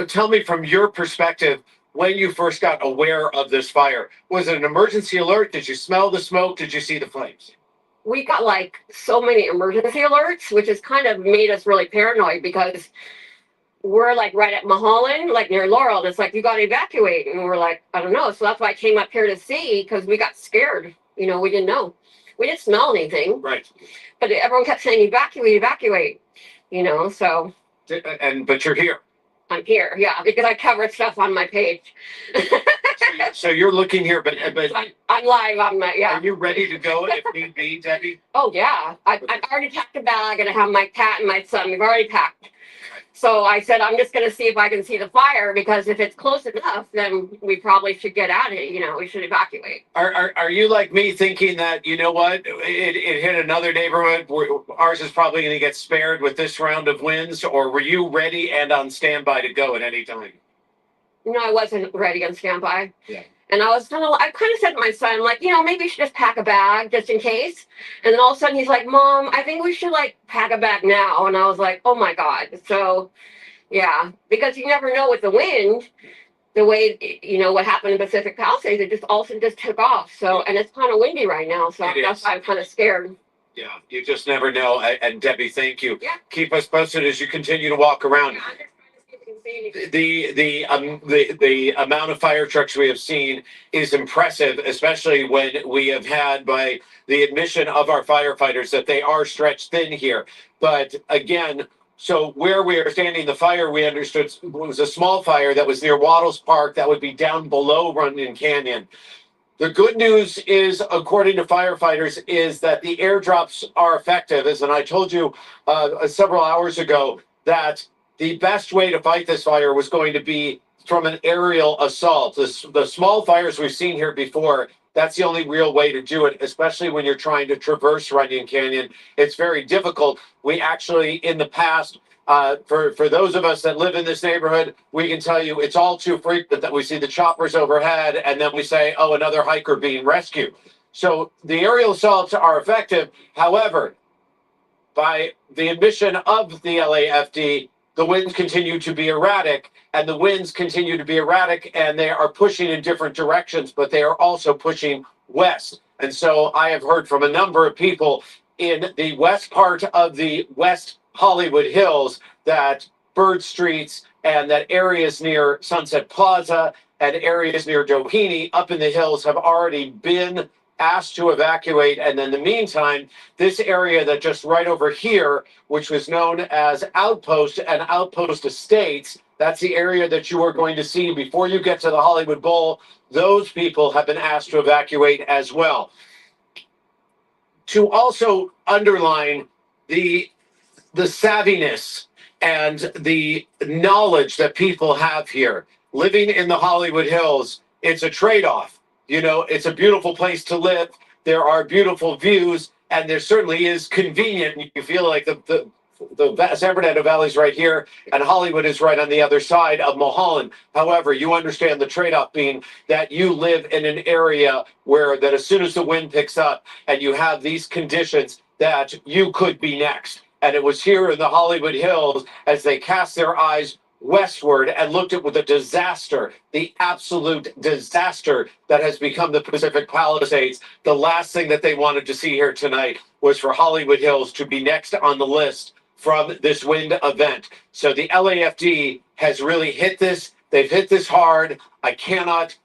Tell me from your perspective, when you first got aware of this fire? Was it an emergency alert? Did you smell the smoke? Did you see the flames? We got like so many emergency alerts, which has kind of made us really paranoid because we're like right at Mulholland, like near Laurel. It's like, you got to evacuate. And we're like, I don't know. So that's why I came up here to see, because we got scared. You know, we didn't know. We didn't smell anything. Right. But everyone kept saying, evacuate, evacuate. You know, so. But you're here. I'm here, yeah, because I covered stuff on my page. So you're looking here, but I'm live on my, yeah. Are you ready to go if need be, Debbie? Oh, yeah. I've already packed a bag, and I have my cat and my son. We've already packed. So I said, I'm just going to see if I can see the fire, because if it's close enough, then we probably should get at it. You know, we should evacuate. Are you like me, thinking that, you know what, it hit another neighborhood, ours is probably going to get spared with this round of winds? Or were you ready and on standby to go at any time? No, I wasn't ready on standby. Yeah. And I kind of said to my son, like, you know, maybe you should just pack a bag just in case. And then all of a sudden he's like, Mom, I think we should like pack a bag now. And I was like, oh my God. So yeah, because you never know with the wind, the way, you know, what happened in Pacific Palisades, it just also just took off. So, and it's kind of windy right now. So that's why I'm kind of scared. Yeah, you just never know. And Debbie, thank you. Yeah. Keep us posted as you continue to walk around. Yeah, the amount of fire trucks we have seen is impressive, especially when we have had, by the admission of our firefighters, that they are stretched thin here. But again, so where we are standing, the fire we understood was a small fire that was near Waddles Park that would be down below Runyon Canyon. The good news is, according to firefighters, is that the airdrops are effective. As I told you several hours ago, that the best way to fight this fire was going to be from an aerial assault. The small fires we've seen here before, that's the only real way to do it, especially when you're trying to traverse Runyon Canyon. It's very difficult. We actually, in the past, for those of us that live in this neighborhood, we can tell you it's all too frequent that we see the choppers overhead and then we say, oh, another hiker being rescued. So the aerial assaults are effective. However, by the admission of the LAFD, the winds continue to be erratic, and the winds continue to be erratic, and they are pushing in different directions, but they are also pushing west. And so I have heard from a number of people in the west part of the West Hollywood Hills that Bird Streets and that areas near Sunset Plaza and areas near Doheny up in the hills have already been asked to evacuate. And in the meantime, this area that just right over here, which was known as Outpost and Outpost Estates, that's the area that you are going to see before you get to the Hollywood Bowl. Those people have been asked to evacuate as well. To also underline the savviness and the knowledge that people have here, living in the Hollywood Hills, it's a trade-off. You know, it's a beautiful place to live. There are beautiful views, and there certainly is convenient. You feel like the San Bernardino Valley is right here, and Hollywood is right on the other side of Mulholland. However, you understand the trade-off being that you live in an area where that as soon as the wind picks up and you have these conditions, that you could be next. And it was here in the Hollywood Hills, as they cast their eyes westward and looked at with the disaster, the absolute disaster that has become the Pacific Palisades. The last thing that they wanted to see here tonight was for Hollywood Hills to be next on the list from this wind event. So the LAFD has really hit this. They've hit this hard. I cannot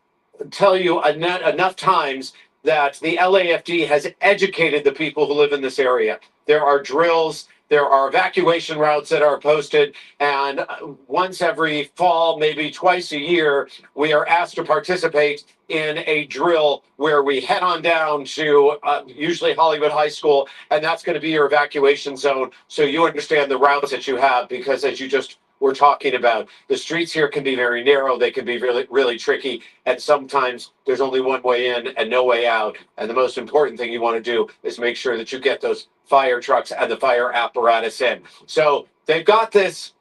tell you enough times that the LAFD has educated the people who live in this area. There are drills. There are evacuation routes that are posted, and once every fall, maybe twice a year, we are asked to participate in a drill where we head on down to usually Hollywood High School, and that's going to be your evacuation zone, so you understand the routes that you have, because as you just were talking about, the streets here can be very narrow, they can be really, really tricky, and sometimes there's only one way in and no way out, and the most important thing you want to do is make sure that you get those fire trucks and the fire apparatus in. So they've got this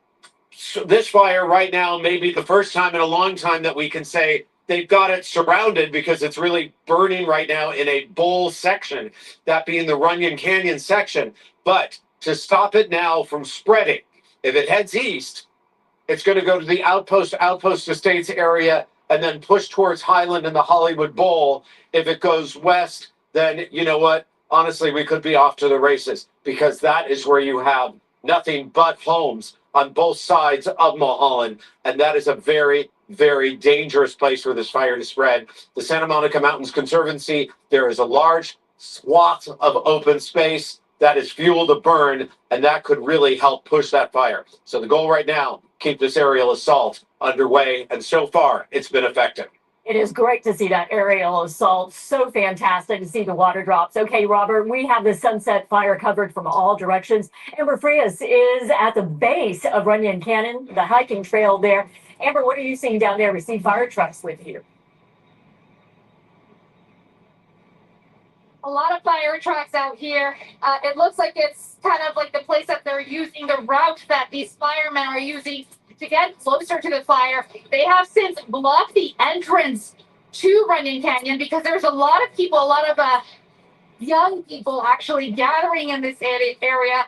fire right now, maybe the first time in a long time that we can say they've got it surrounded, because it's really burning right now in a bowl section, that being the Runyon Canyon section. But to stop it now from spreading, if it heads east, it's going to go to the Outpost Estates area and then push towards Highland and the Hollywood Bowl. If it goes west, then you know what? Honestly, we could be off to the races, because that is where you have nothing but homes on both sides of Mulholland. And that is a very, very dangerous place for this fire to spread. The Santa Monica Mountains Conservancy, there is a large swath of open space that is fuel to burn, and that could really help push that fire. So the goal right now, keep this aerial assault underway, and so far it's been effective. It is great to see that aerial assault. So fantastic to see the water drops. Okay, Robert, we have the Sunset Fire covered from all directions. Amber Frias is at the base of Runyon Canyon, the hiking trail there. Amber, what are you seeing down there? We see fire trucks with you. A lot of fire trucks out here. It looks like it's kind of like the place that they're using, the route that these firemen are using to get closer to the fire. They have since blocked the entrance to Runyon Canyon because there's a lot of people, a lot of young people actually gathering in this area,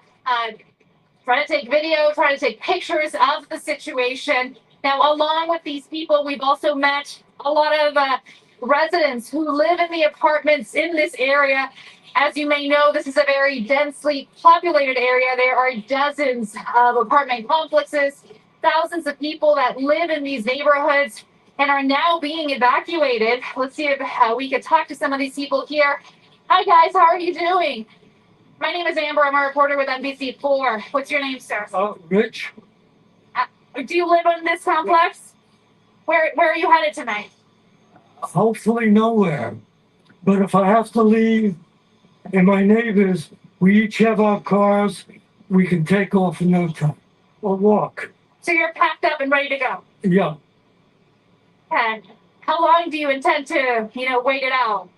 trying to take video, trying to take pictures of the situation. Now, along with these people, we've also met a lot of residents who live in the apartments in this area. As you may know, this is a very densely populated area. There are dozens of apartment complexes, thousands of people that live in these neighborhoods and are now being evacuated. Let's see if we could talk to some of these people here. Hi guys, how are you doing? My name is Amber. I'm a reporter with NBC4. What's your name, sir? Rich. Do you live in this complex? Where are you headed tonight? Hopefully nowhere. But if I have to leave and my neighbors, we each have our cars, we can take off in no time or walk. So you're packed up and ready to go? Yeah. And how long do you intend to, wait it out?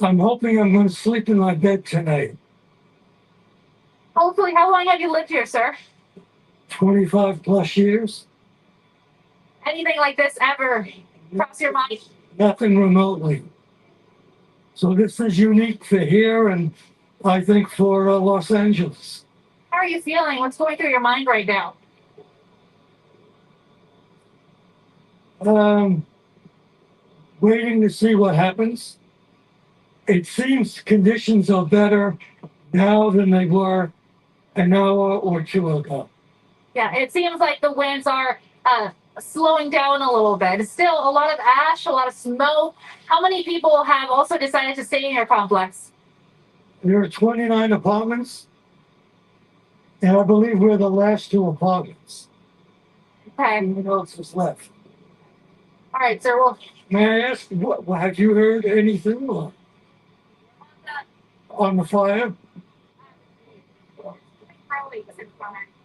I'm hoping I'm going to sleep in my bed tonight. Hopefully. How long have you lived here, sir? 25 plus years. Anything like this ever cross your mind? Nothing remotely. So this is unique for here and I think for Los Angeles. How are you feeling? What's going through your mind right now? Waiting to see what happens. It seems conditions are better now than they were an hour or two ago. Yeah, it seems like the winds are slowing down a little bit. It's still a lot of ash, a lot of smoke. How many people have also decided to stay in your complex? There are 29 apartments, and I believe we're the last two apartments. Okay. What else is left? All right, sir. Well, may I ask, have you heard anything on the fire?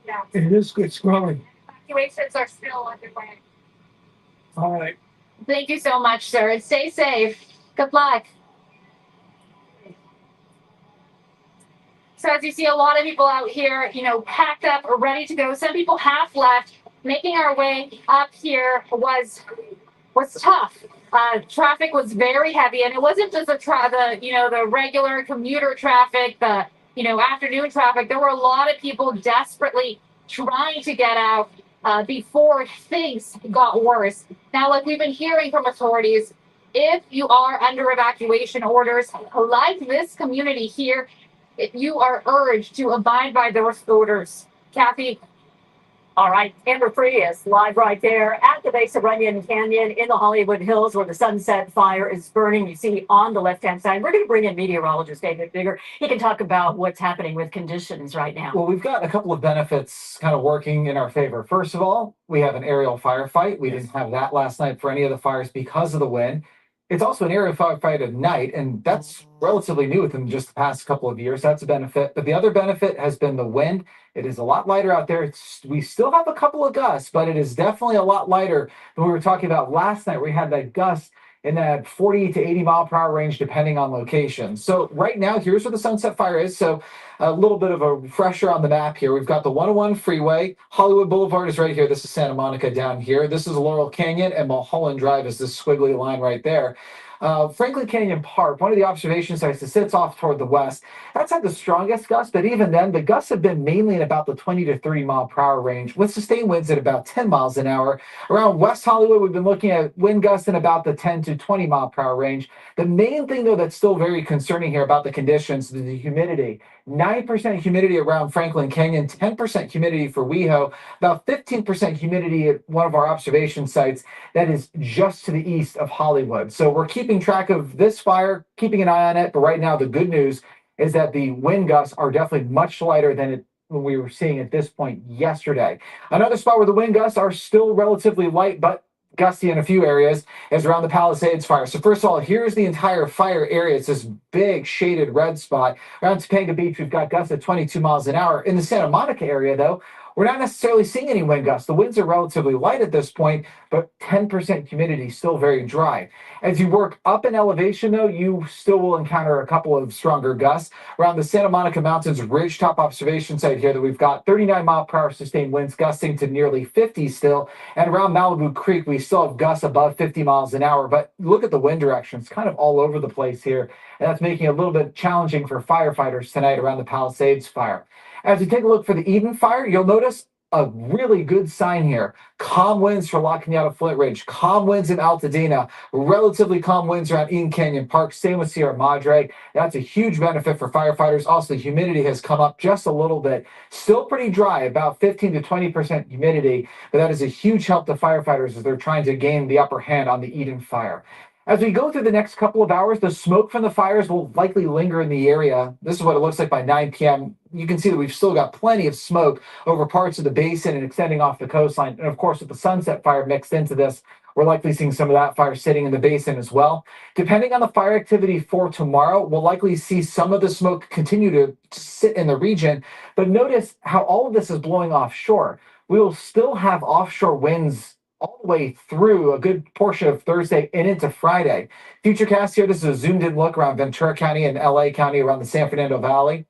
Yeah. It's growing. Evacuations are still underway. All right. Thank you so much, sir. And stay safe. Good luck. So as you see, a lot of people out here, packed up or ready to go. Some people half left. Making our way up here was tough. Traffic was very heavy, and it wasn't just the regular commuter traffic, the afternoon traffic. There were a lot of people desperately trying to get out before things got worse. Now, like we've been hearing from authorities, if you are under evacuation orders, like this community here, you are urged to abide by those orders. Kathy? All right, Amber Frias live right there at the base of Runyon Canyon in the Hollywood Hills where the Sunset Fire is burning. You see on the left-hand side, we're going to bring in meteorologist David Bigger. He can talk about what's happening with conditions right now. Well, we've got a couple of benefits kind of working in our favor. First of all, we have an aerial firefight. We didn't have that last night for any of the fires because of the wind. It's also an aerial firefight at night, and that's relatively new within just the past couple of years. That's a benefit. But the other benefit has been the wind. It is a lot lighter out there. We still have a couple of gusts, but it is definitely a lot lighter than we were talking about last night. We had that gust in that 40 to 80 mile per hour range, depending on location. So right now, here's where the Sunset Fire is. So a little bit of a refresher on the map here. We've got the 101 freeway. Hollywood Boulevard is right here. This is Santa Monica down here. This is Laurel Canyon, and Mulholland Drive is this squiggly line right there. Franklin Canyon Park, one of the observation sites that sits off toward the west, that's had the strongest gusts, but even then, the gusts have been mainly in about the 20 to 30 mile per hour range, with sustained winds at about 10 miles an hour. Around West Hollywood, we've been looking at wind gusts in about the 10 to 20 mile per hour range. The main thing, though, that's still very concerning here about the conditions is the humidity. 9% humidity around Franklin Canyon, 10% humidity for WeHo, about 15% humidity at one of our observation sites that is just to the east of Hollywood. So we're keeping track of this fire, keeping an eye on it. But right now, the good news is that the wind gusts are definitely much lighter than we were seeing at this point yesterday. Another spot where the wind gusts are still relatively light, but gusty in a few areas is around the Palisades fire. So first of all, here's the entire fire area. It's this big shaded red spot. Around Topanga Beach, we've got gusts at 22 miles an hour. In the Santa Monica area, though, we're not necessarily seeing any wind gusts. The winds are relatively light at this point, but 10% humidity, still very dry. As you work up in elevation, though, you still will encounter a couple of stronger gusts. Around the Santa Monica Mountains ridgetop observation site here that we've got 39 mile per hour sustained winds gusting to nearly 50 still. And around Malibu Creek, we still have gusts above 50 miles an hour. But look at the wind direction. It's kind of all over the place here. And that's making it a little bit challenging for firefighters tonight around the Palisades fire. As we take a look for the Eden fire, you'll notice a really good sign here. Calm winds for La Cañada Flint Ridge, calm winds in Altadena, relatively calm winds around Eden Canyon Park, same with Sierra Madre. That's a huge benefit for firefighters. Also, the humidity has come up just a little bit. Still pretty dry, about 15 to 20% humidity, but that is a huge help to firefighters as they're trying to gain the upper hand on the Eden fire. As we go through the next couple of hours, the smoke from the fires will likely linger in the area. This is what it looks like by 9 p.m. You can see that we've still got plenty of smoke over parts of the basin and extending off the coastline. And of course, with the Sunset Fire mixed into this, we're likely seeing some of that fire sitting in the basin as well. Depending on the fire activity for tomorrow, we'll likely see some of the smoke continue to sit in the region. But notice how all of this is blowing offshore. We will still have offshore winds all the way through a good portion of Thursday and into Friday. Futurecast here, this is a zoomed in look around Ventura County and LA County around the San Fernando Valley.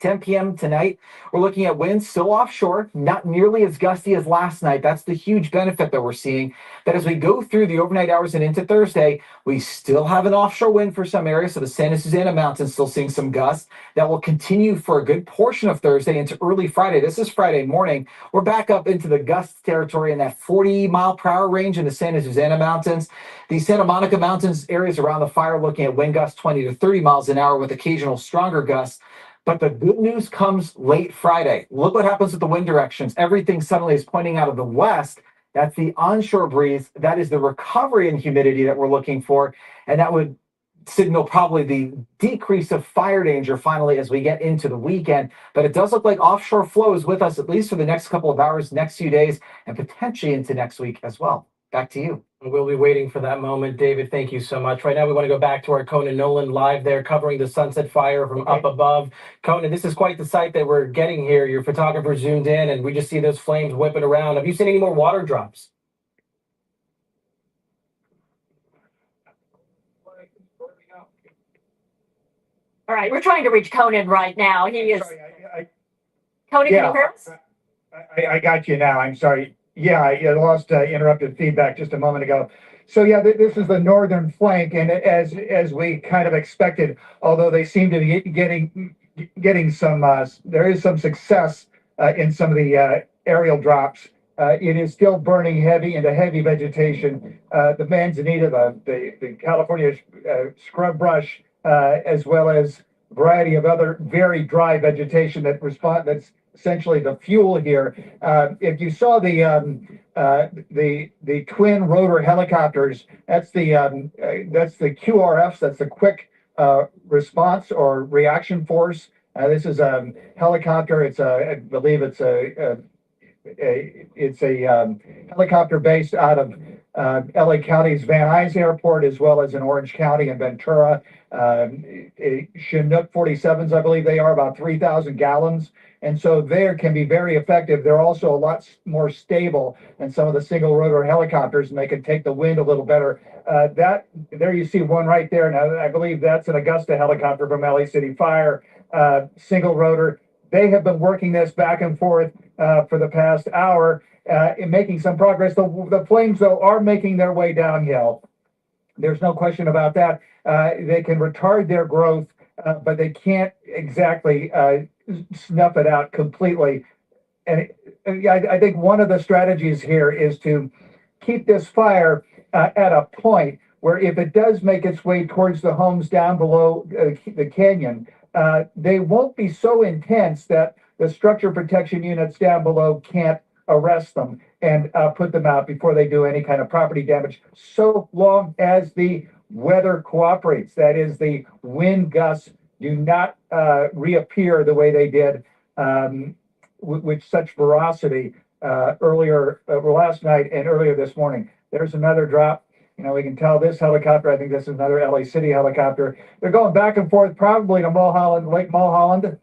10 p.m. tonight, we're looking at winds still offshore, not nearly as gusty as last night. That's the huge benefit that we're seeing. That as we go through the overnight hours and into Thursday, we still have an offshore wind for some areas. So the Santa Susana Mountains still seeing some gusts. That will continue for a good portion of Thursday into early Friday. This is Friday morning. We're back up into the gust territory in that 40 mile per hour range in the Santa Susana Mountains. The Santa Monica Mountains areas around the fire looking at wind gusts 20 to 30 miles an hour with occasional stronger gusts. But the good news comes late Friday. Look what happens with the wind directions. Everything suddenly is pointing out of the west. That's the onshore breeze. That is the recovery in humidity that we're looking for. And that would signal probably the decrease of fire danger finally as we get into the weekend. But it does look like offshore flow is with us at least for the next couple of hours, next few days, and potentially into next week as well. Back to you. We'll be waiting for that moment. David, thank you so much. Right now, we want to go back to our Conan Nolan live there covering the Sunset Fire from up above. Conan, this is quite the sight that we're getting here. Your photographer zoomed in and we just see those flames whipping around. Have you seen any more water drops? All right, we're trying to reach Conan right now. He is. Sorry, Conan, yeah, can you hear us? I got you now. I'm sorry. Yeah, I lost interrupted feedback just a moment ago. So yeah, this is the northern flank, and as we kind of expected, although they seem to be getting some, there is some success in some of the aerial drops. It is still burning heavy into heavy vegetation. The manzanita, the California scrub brush, as well as a variety of other very dry vegetation that's essentially the fuel here. If you saw the twin rotor helicopters, that's the QRFs. That's the quick response or reaction force. This is a helicopter. I believe it's a helicopter based out of LA County's Van Nuys Airport, as well as in Orange County and Ventura. Chinook 47s, I believe they are, about 3,000 gallons. And so they can be very effective. They're also a lot more stable than some of the single rotor helicopters, and they can take the wind a little better. There you see one right there. Now, I believe that's an Augusta helicopter from LA City Fire, single rotor. They have been working this back and forth for the past hour in making some progress. The flames, though, are making their way downhill. There's no question about that. They can retard their growth, but they can't exactly snuff it out completely. And I think one of the strategies here is to keep this fire at a point where if it does make its way towards the homes down below the canyon, they won't be so intense that the structure protection units down below can't arrest them and put them out before they do any kind of property damage, so long as the weather cooperates. That is, the wind gusts do not reappear the way they did with such ferocity earlier last night and earlier this morning. There's another drop. You know, we can tell this helicopter, I think this is another LA City helicopter. They're going back and forth, probably to Mulholland, Lake Mulholland.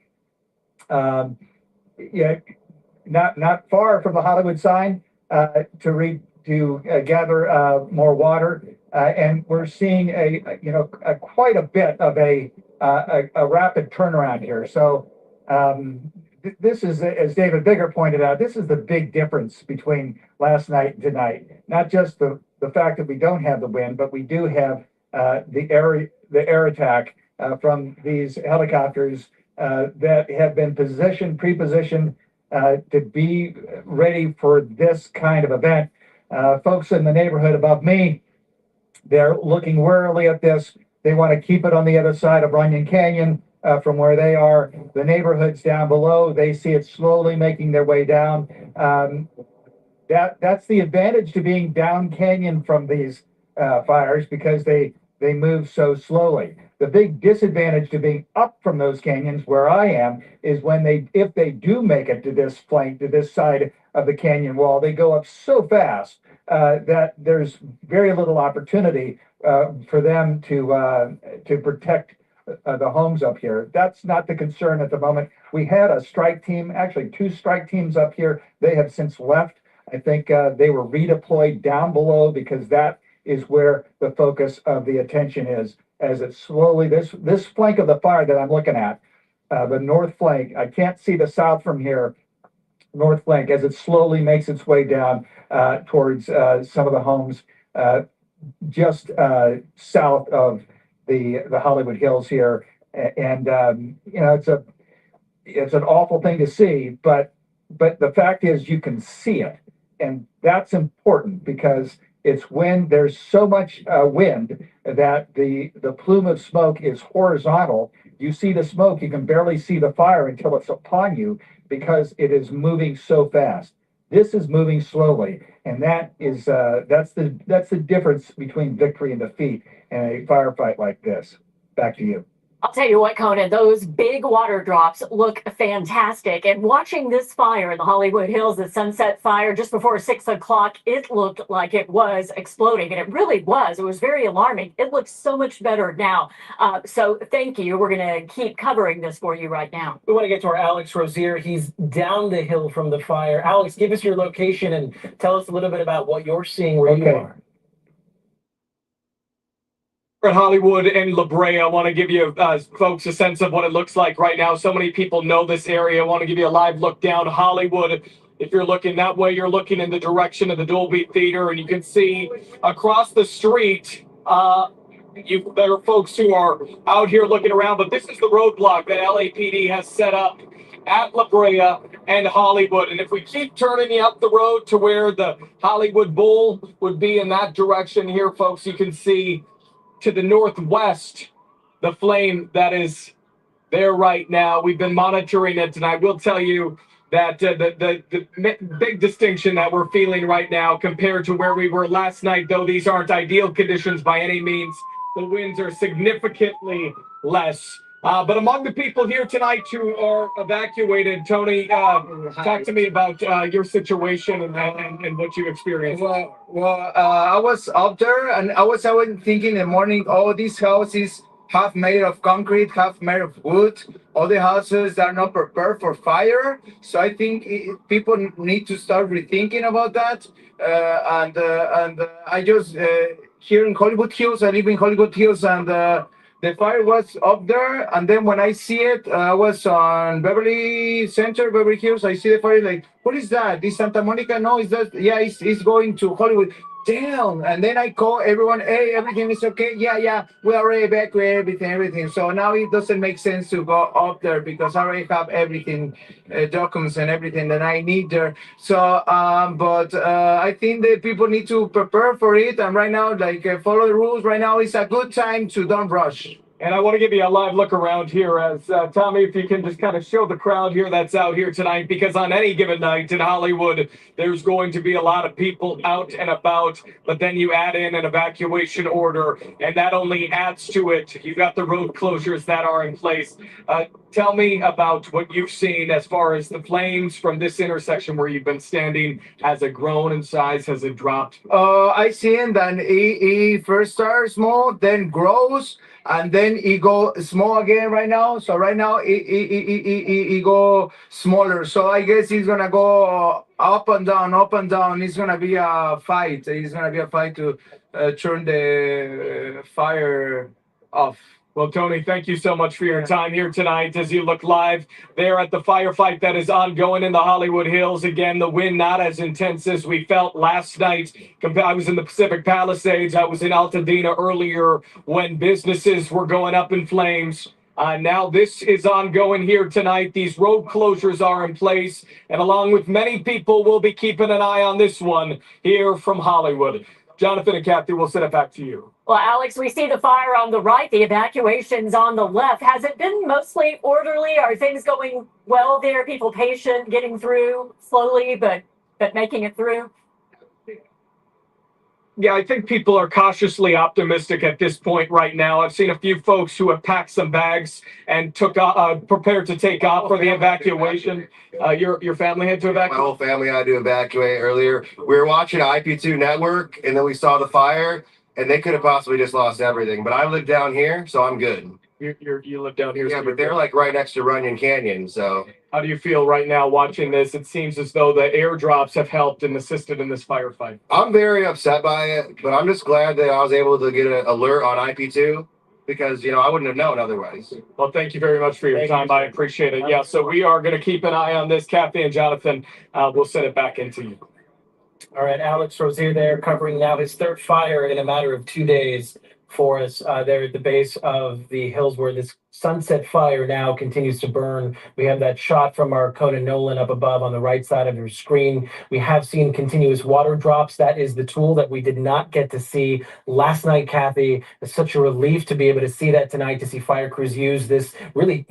Yeah, not far from the Hollywood sign to gather more water. And we're seeing quite a bit of a rapid turnaround here. So this is, as David Bigger pointed out, this is the big difference between last night and tonight. Not just the fact that we don't have the wind, but we do have the air attack from these helicopters that have been pre-positioned to be ready for this kind of event. Folks in the neighborhood above me, they're looking warily at this. They want to keep it on the other side of Runyon Canyon from where they are. The neighborhoods down below, they see it slowly making their way down. That's the advantage to being down canyon from these fires, because they move so slowly. The big disadvantage to being up from those canyons where I am is if they do make it to this flank, to this side of the canyon wall, they go up so fast that there's very little opportunity for them to protect the homes up here. That's not the concern at the moment. We had a strike team, actually 2 strike teams up here. They have since left. I think they were redeployed down below, because that is where the focus of the attention is, as it slowly, this flank of the fire that I'm looking at, the north flank, I can't see the south from here, north flank, as it slowly makes its way down towards some of the homes just south of the Hollywood Hills here. And it's an awful thing to see, but the fact is you can see it. And that's important, because it's when there's so much wind that the plume of smoke is horizontal. You see the smoke, you can barely see the fire until it's upon you, because it is moving so fast. This is moving slowly, and that's the difference between victory and defeat in a firefight like this. Back to you. I'll tell you what, Conan, those big water drops look fantastic. And watching this fire in the Hollywood Hills, the Sunset Fire, just before 6 o'clock, it looked like it was exploding. And it really was. It was very alarming. It looks so much better now. So thank you. We're going to keep covering this for you right now. We want to get to our Alex Rozier. He's down the hill from the fire. Alex, give us your location and tell us a little bit about what you're seeing where you are. At Hollywood and La Brea, I want to give you folks a sense of what it looks like right now. So many people know this area. I want to give you a live look down Hollywood. If you're looking that way, you're looking in the direction of the Dolby Theater, and you can see across the street, there are folks who are out here looking around, but this is the roadblock that LAPD has set up at La Brea and Hollywood. And if we keep turning up the road to where the Hollywood Bowl would be in that direction here, folks, you can see to the northwest, the flame that is there right now. We've been monitoring it, and I will tell you that the big distinction that we're feeling right now compared to where we were last night, though these aren't ideal conditions by any means, the winds are significantly less. But among the people here tonight who are evacuated, Tony, talk to me about your situation and what you experienced. Well, I was up there, and I was thinking in the morning, oh, these houses half made of concrete, half made of wood. All the houses are not prepared for fire. So I think people need to start rethinking about that. And I just here in Hollywood Hills, I live in Hollywood Hills, and the fire was up there, and then when I see it, I was on Beverly Hills. I see the fire, like, what is that? This Santa Monica? No, is that? Yeah, it's going to Hollywood. damn. And then I call everyone, hey, everything is okay. Yeah, we already evacuated everything. So now it doesn't make sense to go up there because I already have everything, documents and everything that I need there. So, but I think that people need to prepare for it. And right now, like, follow the rules. Right now is a good time to don't rush. And I want to give you a live look around here as Tommy, if you can just kind of show the crowd here that's out here tonight, because on any given night in Hollywood, there's going to be a lot of people out and about, but then you add in an evacuation order, and that only adds to it. You've got the road closures that are in place. Tell me about what you've seen as far as the flames from this intersection where you've been standing. Has it grown in size? Has it dropped? I seen that it first starts small, then grows, and then it go small again right now. So right now it go smaller. So I guess it's gonna go up and down, up and down. It's gonna be a fight. It's gonna be a fight to turn the fire off. Well, Tony, thank you so much for your time here tonight as you look live there at the firefight that is ongoing in the Hollywood Hills. Again, the wind not as intense as we felt last night. I was in the Pacific Palisades. I was in Altadena earlier when businesses were going up in flames. Now this is ongoing here tonight. These road closures are in place. And along with many people, we'll be keeping an eye on this one here from Hollywood. Jonathan and Kathy, we'll send it back to you. Well, Alex, we see the fire on the right, the evacuations on the left. Has it been mostly orderly? Are things going well there? People patient, getting through slowly, but making it through? Yeah, I think people are cautiously optimistic at this point right now. I've seen a few folks who have packed some bags and prepared to take off for the evacuation. Your family had to evacuate? My whole family had to evacuate earlier. We were watching IP2 network, and then we saw the fire, and they could have possibly just lost everything. But I live down here, so I'm good. You live down here? Yeah, so but they're like right next to Runyon Canyon, so. How do you feel right now watching this? It seems as though the airdrops have helped and assisted in this firefight. I'm very upset by it, but I'm just glad that I was able to get an alert on IP2 because, I wouldn't have known otherwise. Well, thank you very much for your time. I appreciate it. Yeah, so we are going to keep an eye on this. Kathy and Jonathan, we'll send it back into you. All right, Alex Rozier there covering now his third fire in a matter of 2 days for us there at the base of the hills where this sunset fire now continues to burn. We have that shot from our Conan Nolan up above on the right side of your screen. We have seen continuous water drops. That is the tool that we did not get to see last night, Kathy. It's such a relief to be able to see that tonight, to see fire crews use this, really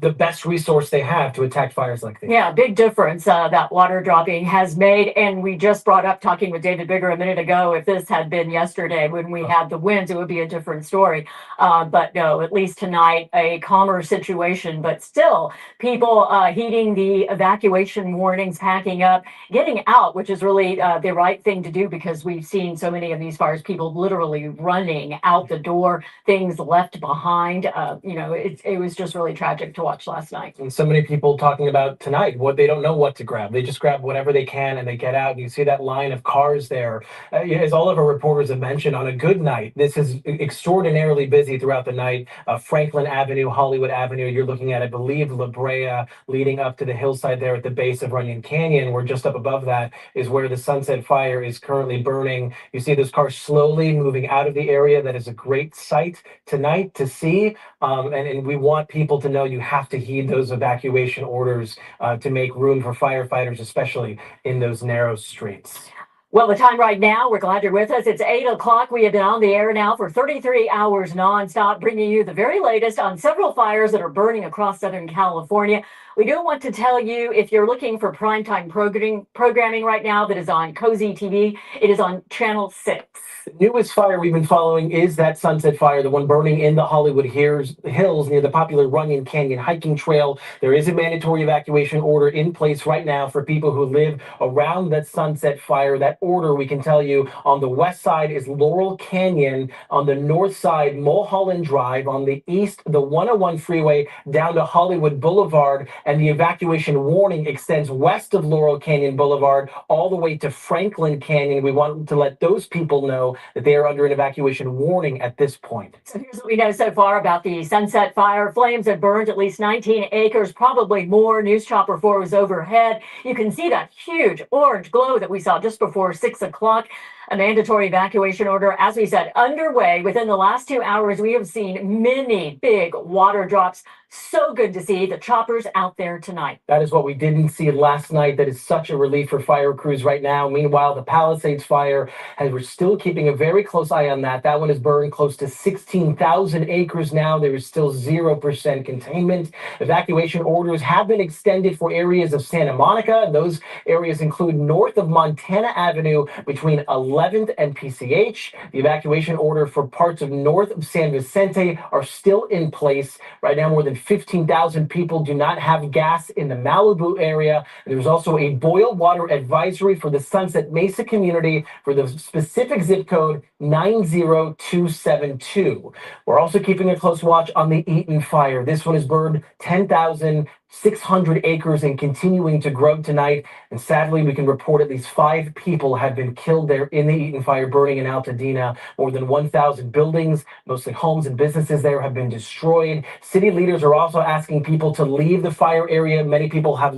the best resource they have to attack fires like these. Yeah, big difference that water dropping has made. And we just brought up, talking with David Bigger a minute ago, if this had been yesterday when we had the winds, it would be a different story. But no, at least tonight, a calmer situation, but still people heeding the evacuation warnings, packing up, getting out, which is really the right thing to do, because we've seen so many of these fires, people literally running out the door, things left behind. It was just really tragic to watch last night. And so many people talking about tonight, what they don't know what to grab. They just grab whatever they can and they get out. And you see that line of cars there. As all of our reporters have mentioned, on a good night, this is extraordinarily busy throughout the night. Franklin Avenue, Hollywood Avenue, you're looking at, I believe, La Brea, leading up to the hillside there at the base of Runyon Canyon, where just up above that is where the Sunset Fire is currently burning. You see those cars slowly moving out of the area. That is a great sight tonight to see. And we want people to know you have to heed those evacuation orders to make room for firefighters, especially in those narrow streets. Well, the time right now, we're glad you're with us. It's 8 o'clock. We have been on the air now for 33 hours nonstop, bringing you the very latest on several fires that are burning across Southern California. We do want to tell you, if you're looking for primetime programming right now that is on Cozy TV, it is on Channel 6. The newest fire we've been following is that Sunset Fire, the one burning in the Hollywood Hills near the popular Runyon Canyon hiking trail. There is a mandatory evacuation order in place right now for people who live around that Sunset Fire. That order, we can tell you, on the west side is Laurel Canyon, on the north side, Mulholland Drive, on the east, the 101 freeway down to Hollywood Boulevard, and the evacuation warning extends west of Laurel Canyon Boulevard all the way to Franklin Canyon. We want to let those people know that they are under an evacuation warning at this point. So here's what we know so far about the Sunset Fire. Flames have burned at least 19 acres, probably more. News Chopper 4 was overhead. You can see that huge orange glow that we saw just before 6 o'clock. A mandatory evacuation order, as we said, underway. Within the last 2 hours, we have seen many big water drops. So good to see the choppers out there tonight. That is what we didn't see last night. That is such a relief for fire crews right now. Meanwhile, the Palisades fire, and we're still keeping a very close eye on that. That one has burned close to 16,000 acres now. There is still 0% containment. Evacuation orders have been extended for areas of Santa Monica, and those areas include north of Montana Avenue between 11th and PCH. The evacuation order for parts of north of San Vicente are still in place. Right now, more than 15,000 people do not have gas in the Malibu area. There's also a boil water advisory for the Sunset Mesa community for the specific zip code 90272. We're also keeping a close watch on the Eaton fire. This one has burned 10,600 acres and continuing to grow tonight. And sadly, we can report at least 5 people have been killed there in the Eaton fire burning in Altadena. More than 1,000 buildings, mostly homes and businesses there, have been destroyed. City leaders are also asking people to leave the fire area. Many people have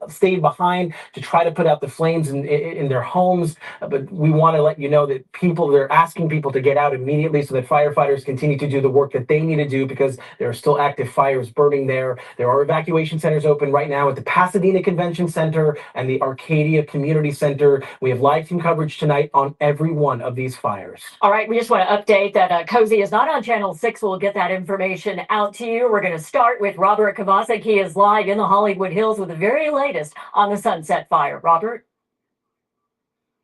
stayed behind to try to put out the flames in their homes. But we want to let you know that they're asking people to get out immediately so that firefighters continue to do the work that they need to do, because there are still active fires burning there. There are evacuation centers open right now at the Pasadena Convention Center and the Arcadia Community Center. We have live team coverage tonight on every one of these fires. All right, we just want to update that Cozy is not on Channel 6. We'll get that information out to you. We're going to start with Robert Kovacic. He is live in the Hollywood Hills with the very latest on the Sunset Fire. Robert?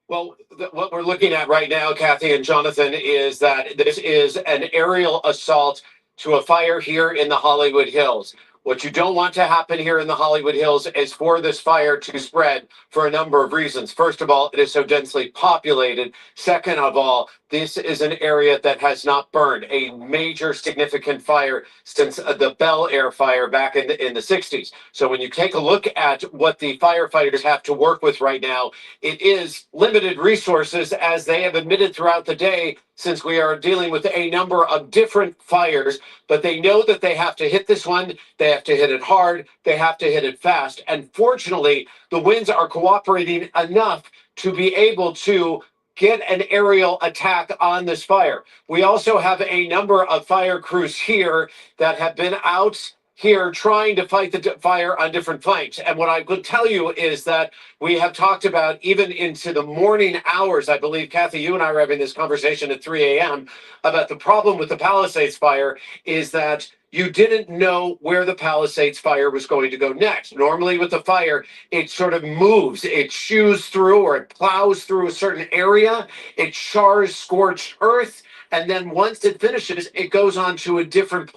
Well, what we're looking at right now, Kathy and Jonathan, is that this is an aerial assault to a fire here in the Hollywood Hills. What you don't want to happen here in the Hollywood Hills is for this fire to spread for a number of reasons. First of all, it is so densely populated. Second of all, this is an area that has not burned a major significant fire since the Bel Air fire back in the 60s. So when you take a look at what the firefighters have to work with right now, it is limited resources, as they have admitted throughout the day, since we are dealing with a number of different fires. But they know that they have to hit this one. They have to hit it hard. They have to hit it fast. And fortunately, the winds are cooperating enough to be able to get an aerial attack on this fire. We also have a number of fire crews here that have been out here trying to fight the fire on different flanks. And what I could tell you is that we have talked about, even into the morning hours, I believe, Kathy, you and I were having this conversation at 3 a.m. about the problem with the Palisades fire is that you didn't know where the Palisades fire was going to go next. Normally with the fire, it sort of moves, it chews through or it plows through a certain area, it chars scorched earth, and then once it finishes, it goes on to a different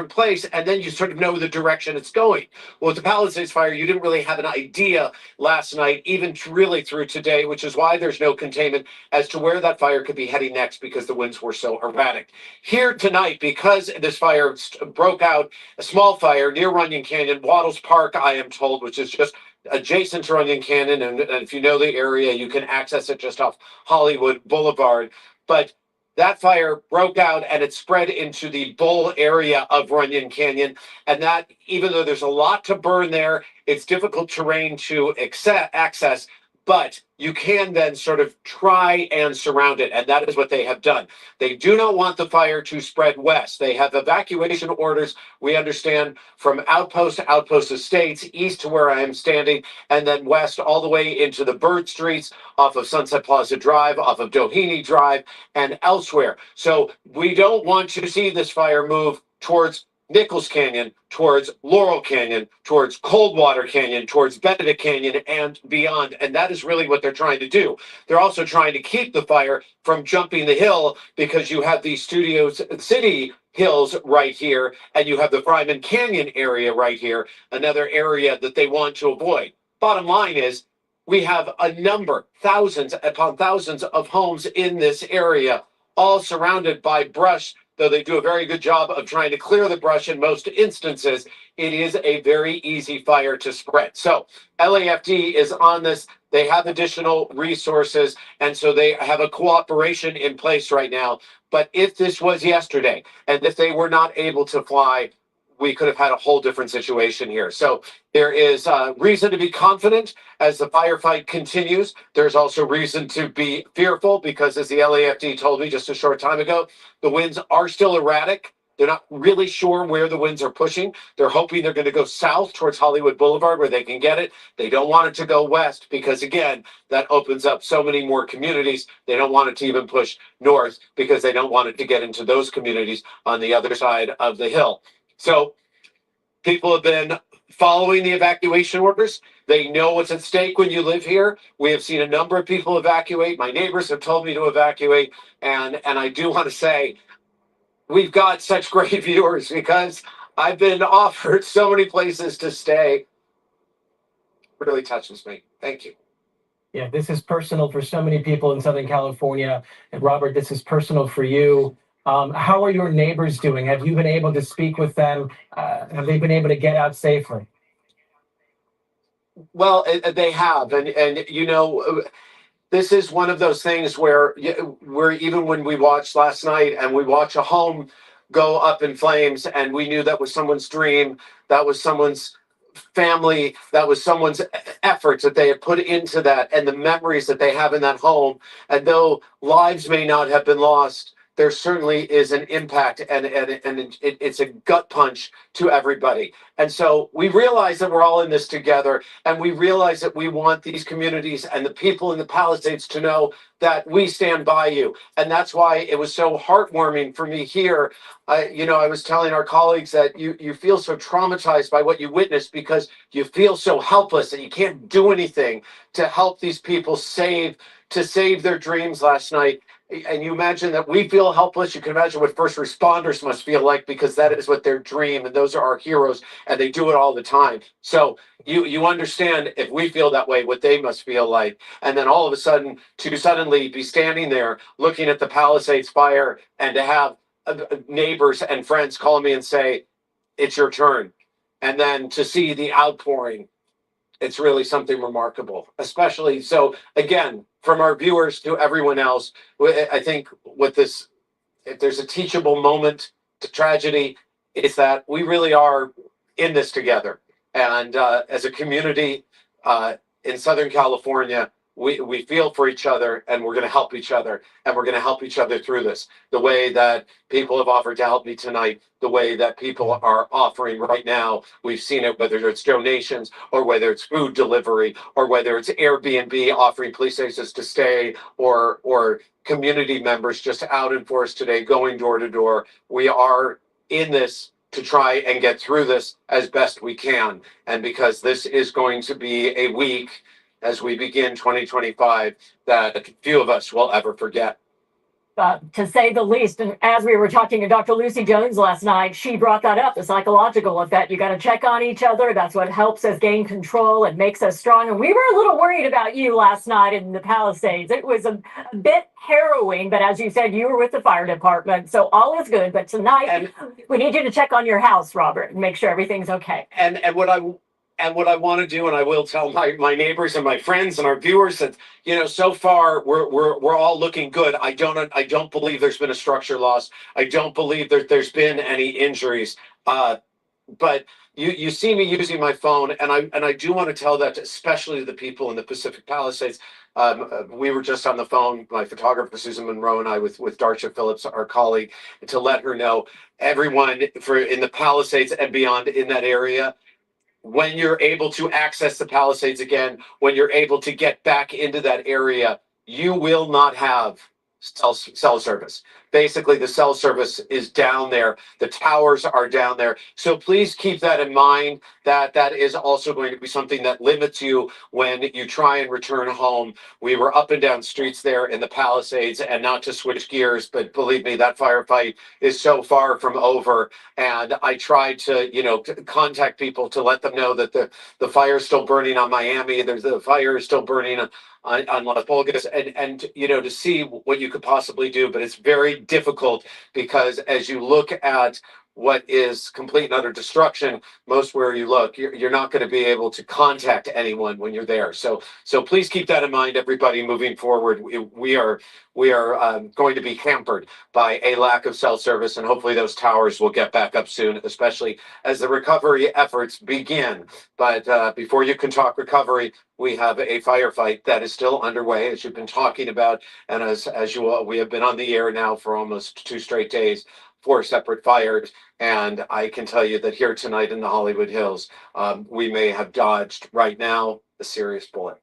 place, and then you sort of know the direction it's going. Well, with the Palisades fire, you didn't really have an idea last night, even really through today, which is why there's no containment as to where that fire could be heading next, because the winds were so erratic. Here tonight, because this fire broke out, a small fire near Runyon Canyon, Waddles Park, I am told, which is just adjacent to Runyon Canyon, and if you know the area, you can access it just off Hollywood Boulevard. But that fire broke out and it spread into the Bull area of Runyon Canyon. And that, even though there's a lot to burn there, it's difficult terrain to access, but you can then sort of try and surround it. And that is what they have done. They do not want the fire to spread west. They have evacuation orders, we understand, from outpost to outpost estates, east to where I am standing, and then west all the way into the Bird Streets, off of Sunset Plaza Drive, off of Doheny Drive, and elsewhere. So we don't want to see this fire move towards Nichols Canyon, towards Laurel Canyon, towards Coldwater Canyon, towards Benedict Canyon, and beyond. And that is really what they're trying to do. They're also trying to keep the fire from jumping the hill, because you have these Studios City hills right here, and you have the Fryman Canyon area right here, another area that they want to avoid. Bottom line is, we have a number, thousands upon thousands of homes in this area, all surrounded by brush. Though they do a very good job of trying to clear the brush in most instances, it is a very easy fire to spread. So LAFD is on this. They have additional resources, and so they have a cooperation in place right now. But if this was yesterday, and if they were not able to fly, we could have had a whole different situation here. So there is reason to be confident as the firefight continues. There's also reason to be fearful because, as the LAFD told me just a short time ago, the winds are still erratic. They're not really sure where the winds are pushing. They're hoping they're going to go south towards Hollywood Boulevard where they can get it. They don't want it to go west because, again, that opens up so many more communities. They don't want it to even push north because they don't want it to get into those communities on the other side of the hill. So people have been following the evacuation orders. They know what's at stake when you live here. We have seen a number of people evacuate. My neighbors have told me to evacuate. And I do want to say, we've got such great viewers because I've been offered so many places to stay. It really touches me. Thank you. Yeah, this is personal for so many people in Southern California. And Robert, this is personal for you. How are your neighbors doing? Have you been able to speak with them? Have they been able to get out safely? Well, they have. And you know, this is one of those things where even when we watched last night and we watch a home go up in flames and we knew that was someone's dream, that was someone's family, that was someone's efforts that they had put into that and the memories that they have in that home. And though lives may not have been lost, there certainly is an impact and it's a gut punch to everybody. And so we realize that we're all in this together, and we realize that we want these communities and the people in the Palisades to know that we stand by you. And that's why it was so heartwarming for me here. I was telling our colleagues that you feel so traumatized by what you witnessed because you feel so helpless that you can't do anything to help these people save their dreams last night. And you imagine that we feel helpless. You can imagine what first responders must feel like because that is what their dream, and those are our heroes, and they do it all the time. So you understand if we feel that way, what they must feel like. And then all of a sudden, to suddenly be standing there looking at the Palisades fire and to have neighbors and friends call me and say, it's your turn. And then to see the outpouring, it's really something remarkable, especially so again, from our viewers to everyone else. I think if there's a teachable moment to tragedy, it's that we really are in this together. And as a community in Southern California, we feel for each other, and we're going to help each other, and we're going to help each other through this. The way that people have offered to help me tonight, the way that people are offering right now, we've seen it, whether it's donations or whether it's food delivery or whether it's Airbnb offering places to stay or community members just out in force today going door to door. We are in this to try and get through this as best we can. And because this is going to be a week as we begin 2025 that few of us will ever forget. To say the least. And as we were talking to Dr. Lucy Jones last night, she brought that up, the psychological effect. You got to check on each other. That's what helps us gain control. It makes us strong. And we were a little worried about you last night in the Palisades. It was a bit harrowing, but as you said, you were with the fire department, so all is good. But tonight, we need you to check on your house, Robert, and make sure everything's okay. And what I want to do, and I will tell my neighbors and my friends and our viewers that, so far we're all looking good. I don't believe there's been a structure loss. I don't believe that there's been any injuries. But you see me using my phone, and I do want to tell that especially to the people in the Pacific Palisades. We were just on the phone, my photographer Susan Monroe and I, with Darcia Phillips, our colleague, to let her know everyone in the Palisades and beyond in that area. When you're able to access the Palisades again, when you're able to get back into that area, you will not have cell service. Basically, the cell service is down there. The towers are down there. So please keep that in mind, that is also going to be something that limits you when you try and return home. We were up and down streets there in the Palisades, and not to switch gears, but believe me, that firefight is so far from over. And I tried to, contact people to let them know that the fire is still burning on Miami. The fire is still burning on Las Vegas, and to see what you could possibly do. But it's very difficult because as you look at what is complete and utter destruction, most where you look, you're not going to be able to contact anyone when you're there. So please keep that in mind, everybody. Moving forward, we are going to be hampered by a lack of cell service, and hopefully those towers will get back up soon, especially as the recovery efforts begin. But before you can talk recovery, we have a firefight that is still underway, as you've been talking about, and as you all, we have been on the air now for almost 2 straight days, 4 separate fires, and I can tell you that here tonight in the Hollywood Hills, we may have dodged right now a serious bullet.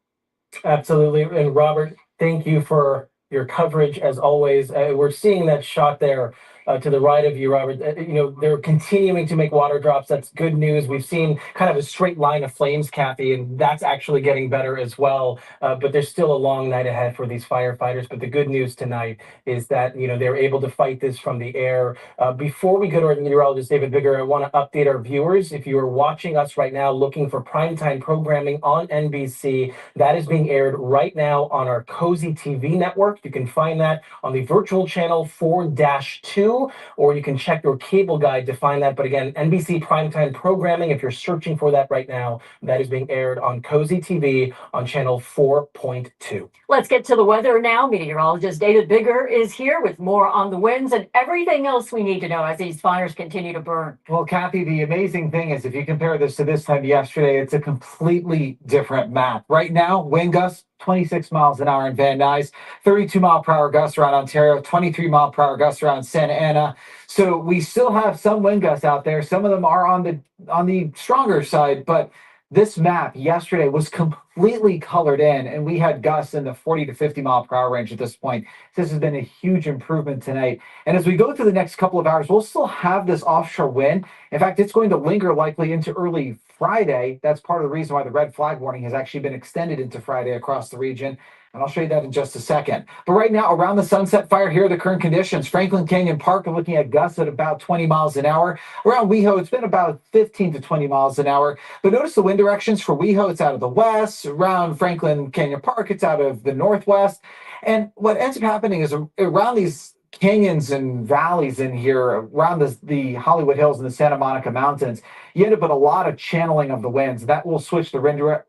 Absolutely. And Robert, thank you for your coverage as always. We're seeing that shot there to the right of you, Robert. They're continuing to make water drops. That's good news. We've seen kind of a straight line of flames, Kathy, and that's actually getting better as well. But there's still a long night ahead for these firefighters. But the good news tonight is that, they're able to fight this from the air. Before we go to our meteorologist, David Bigger, I want to update our viewers. If you are watching us right now looking for primetime programming on NBC, that is being aired right now on our Cozy TV network. You can find that on the virtual channel 4-2, or you can check your cable guide to find that. But again, NBC primetime programming, if you're searching for that right now, that is being aired on Cozy TV on channel 4.2. Let's get to the weather now. Meteorologist David Bigger is here with more on the winds and everything else we need to know as these fires continue to burn. Well, Kathy, the amazing thing is if you compare this to this time yesterday, it's a completely different map. Right now, wind gusts 26 miles an hour in Van Nuys, 32 mile per hour gusts around Ontario, 23 mile per hour gusts around Santa Ana. So we still have some wind gusts out there. Some of them are on the stronger side, but this map yesterday was completely colored in, and we had gusts in the 40 to 50 mile per hour range at this point. This has been a huge improvement tonight. And as we go through the next couple of hours, we'll still have this offshore wind. In fact, it's going to linger likely into early Friday. That's part of the reason why the red flag warning has actually been extended into Friday across the region. And I'll show you that in just a second. But right now, around the Sunset Fire, here are the current conditions. Franklin Canyon Park, we're looking at gusts at about 20 miles an hour. Around WeHo, it's been about 15 to 20 miles an hour. But notice the wind directions for WeHo, it's out of the west. Around Franklin Canyon Park, it's out of the northwest. And what ends up happening is around these canyons and valleys in here, around the Hollywood Hills and the Santa Monica Mountains, you end up with a lot of channeling of the winds. That will switch the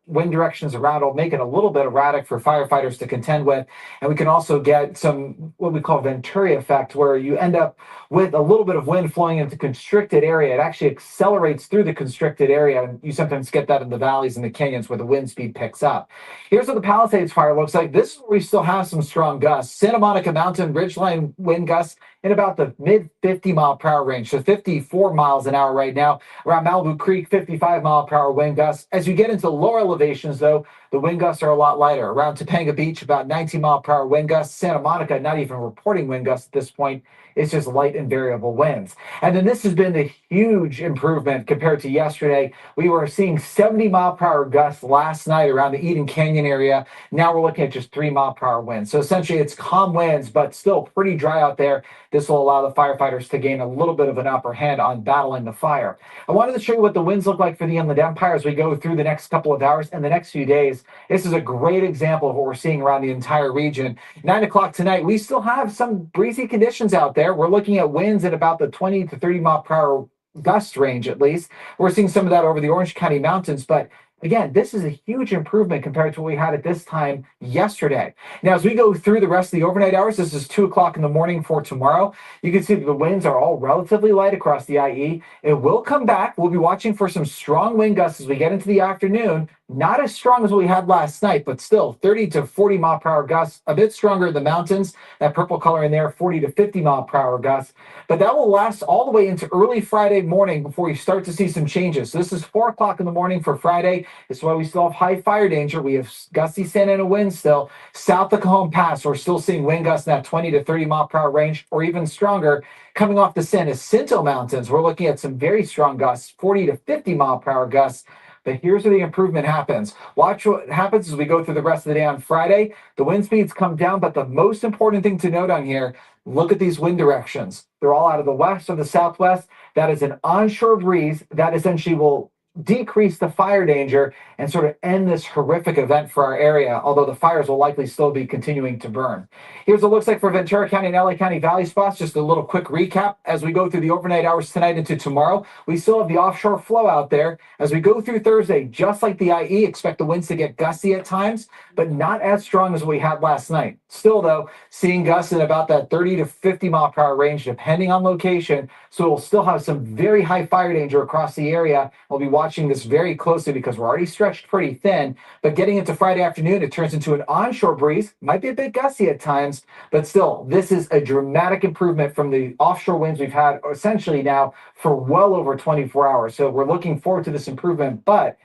wind directions around. It'll make it a little bit erratic for firefighters to contend with. And we can also get some what we call Venturi effect, where you end up with a little bit of wind flowing into constricted area. It actually accelerates through the constricted area. And you sometimes get that in the valleys and the canyons where the wind speed picks up. Here's what the Palisades fire looks like. This is where we still have some strong gusts. Santa Monica Mountain ridgeline wind gusts in about the mid 50 mile per hour range. So 54 miles an hour right now. Around Malibu Creek, 55 mile per hour wind gusts. As you get into lower elevations, though, the wind gusts are a lot lighter. Around Topanga Beach, about 19 mile per hour wind gusts. Santa Monica, not even reporting wind gusts at this point. It's just light and variable winds. And then this has been a huge improvement compared to yesterday. We were seeing 70 mile per hour gusts last night around the Eden Canyon area. Now we're looking at just 3 mile per hour winds. So essentially it's calm winds, but still pretty dry out there. This will allow the firefighters to gain a little bit of an upper hand on battling the fire. I wanted to show you what the winds look like for the Inland Empire as we go through the next couple of hours and the next few days. This is a great example of what we're seeing around the entire region. 9 o'clock tonight, we still have some breezy conditions out there. We're looking at winds at about the 20 to 30 mile per hour gust range, at least. We're seeing some of that over the Orange County Mountains, but again, this is a huge improvement compared to what we had at this time yesterday. Now, as we go through the rest of the overnight hours, this is 2 o'clock in the morning for tomorrow. You can see that the winds are all relatively light across the IE. It will come back. We'll be watching for some strong wind gusts as we get into the afternoon. Not as strong as what we had last night, but still 30 to 40 mile per hour gusts, a bit stronger in the mountains. That purple color in there, 40 to 50 mile per hour gusts. But that will last all the way into early Friday morning before we start to see some changes. So this is 4 o'clock in the morning for Friday. This is why we still have high fire danger. We have gusty Santa Ana winds still. South of Cajon Pass, we're still seeing wind gusts in that 20 to 30 mile per hour range, or even stronger. Coming off the San Jacinto Mountains, we're looking at some very strong gusts, 40 to 50 mile per hour gusts. But here's where the improvement happens. Watch what happens as we go through the rest of the day on Friday. The wind speeds come down, but the most important thing to note on here, look at these wind directions. They're all out of the west or the southwest. That is an onshore breeze that essentially will decrease the fire danger and sort of end this horrific event for our area, although the fires will likely still be continuing to burn. Here's what it looks like for Ventura County and LA County Valley spots. Just a little quick recap as we go through the overnight hours tonight into tomorrow. We still have the offshore flow out there. As we go through Thursday, just like the IE, expect the winds to get gusty at times, but not as strong as we had last night. Still, though, seeing gusts in about that 30 to 50 mile per hour range, depending on location. So we'll still have some very high fire danger across the area. We'll be watching this very closely because we're already stretched pretty thin. But getting into Friday afternoon, it turns into an onshore breeze. Might be a bit gusty at times, but still, this is a dramatic improvement from the offshore winds we've had essentially now for well over 24 hours. So we're looking forward to this improvement, but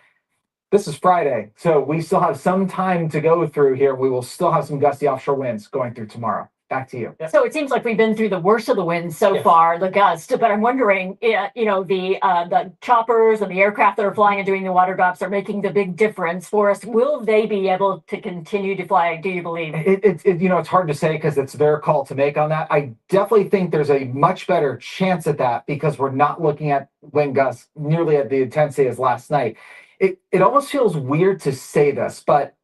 this is Friday, so we still have some time to go through here. We will still have some gusty offshore winds going through tomorrow. Back to you. So it seems like we've been through the worst of the winds so far, the gust. But I'm wondering, the choppers and the aircraft that are flying and doing the water drops are making the big difference for us. Will they be able to continue to fly? Do you believe? It's hard to say because it's their call to make on that. I definitely think there's a much better chance at that because we're not looking at wind gusts nearly at the intensity as last night. It almost feels weird to say this, but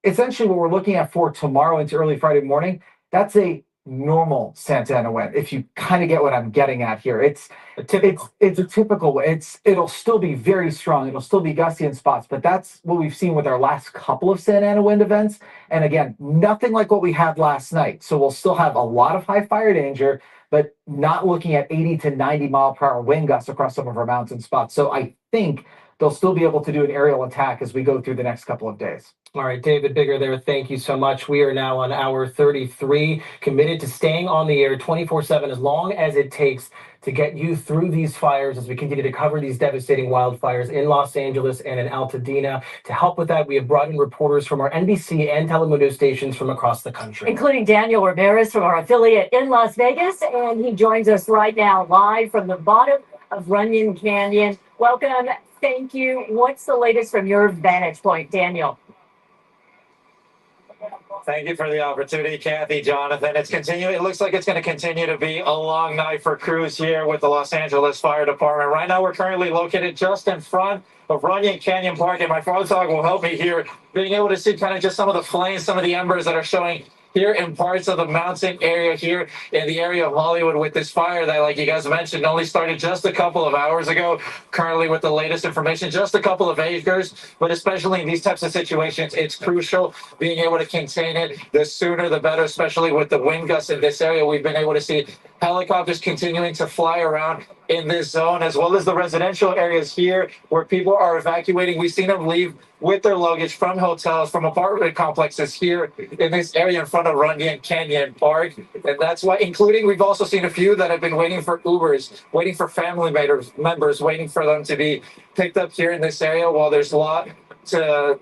essentially what we're looking at for tomorrow into early Friday morning, that's a normal Santa Ana wind. If you kind of get what I'm getting at here, it's a typical way. It'll still be very strong. It'll still be gusty in spots, but that's what we've seen with our last couple of Santa Ana wind events. And again, nothing like what we had last night. So we'll still have a lot of high fire danger, but not looking at 80 to 90 mile per hour wind gusts across some of our mountain spots. So I think they'll still be able to do an aerial attack as we go through the next couple of days. All right, David Bigger there. Thank you so much. We are now on hour 33, committed to staying on the air 24/7 as long as it takes to get you through these fires as we continue to cover these devastating wildfires in Los Angeles and in Altadena. To help with that, we have brought in reporters from our NBC and Telemundo stations from across the country, including Daniel Ramirez from our affiliate in Las Vegas, and he joins us right now live from the bottom of Runyon Canyon. Welcome. Thank you. What's the latest from your vantage point, Daniel? Thank you for the opportunity, Kathy, Jonathan. It looks like it's going to continue to be a long night for crews here with the Los Angeles Fire Department. Right now, we're currently located just in front of Runyon Canyon Park, and my phone dog will help me here, being able to see kind of just some of the flames, some of the embers that are showing here in parts of the mountain area here in the area of Hollywood with this fire that, like you guys mentioned, only started just a couple of hours ago. Currently, with the latest information, just a couple of acres, but especially in these types of situations, it's crucial being able to contain it. The sooner the better, especially with the wind gusts in this area. We've been able to see helicopters continuing to fly around in this zone, as well as the residential areas here where people are evacuating. We've seen them leave with their luggage from hotels, from apartment complexes here in this area in front of Runyon Canyon Park. And that's why, we've also seen a few that have been waiting for Ubers, waiting for family members, waiting for them to be picked up here in this area, while there's a lot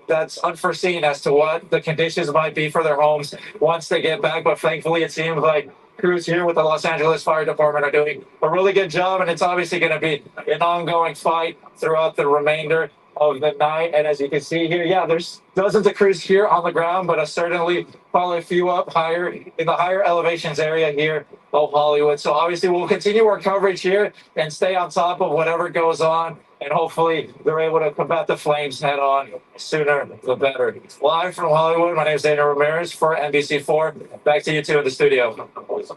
that's unforeseen as to what the conditions might be for their homes once they get back. But thankfully, it seems like crews here with the Los Angeles Fire Department are doing a really good job, and it's obviously going to be an ongoing fight throughout the remainder of the night. And as you can see here, there's dozens of crews here on the ground, but certainly probably a few up higher in the higher elevations area here of Hollywood. So obviously we'll continue our coverage here and stay on top of whatever goes on, and hopefully they're able to combat the flames head on. Sooner the better. Live from Hollywood, my name is Daniel Ramirez for NBC4. Back to you two in the studio.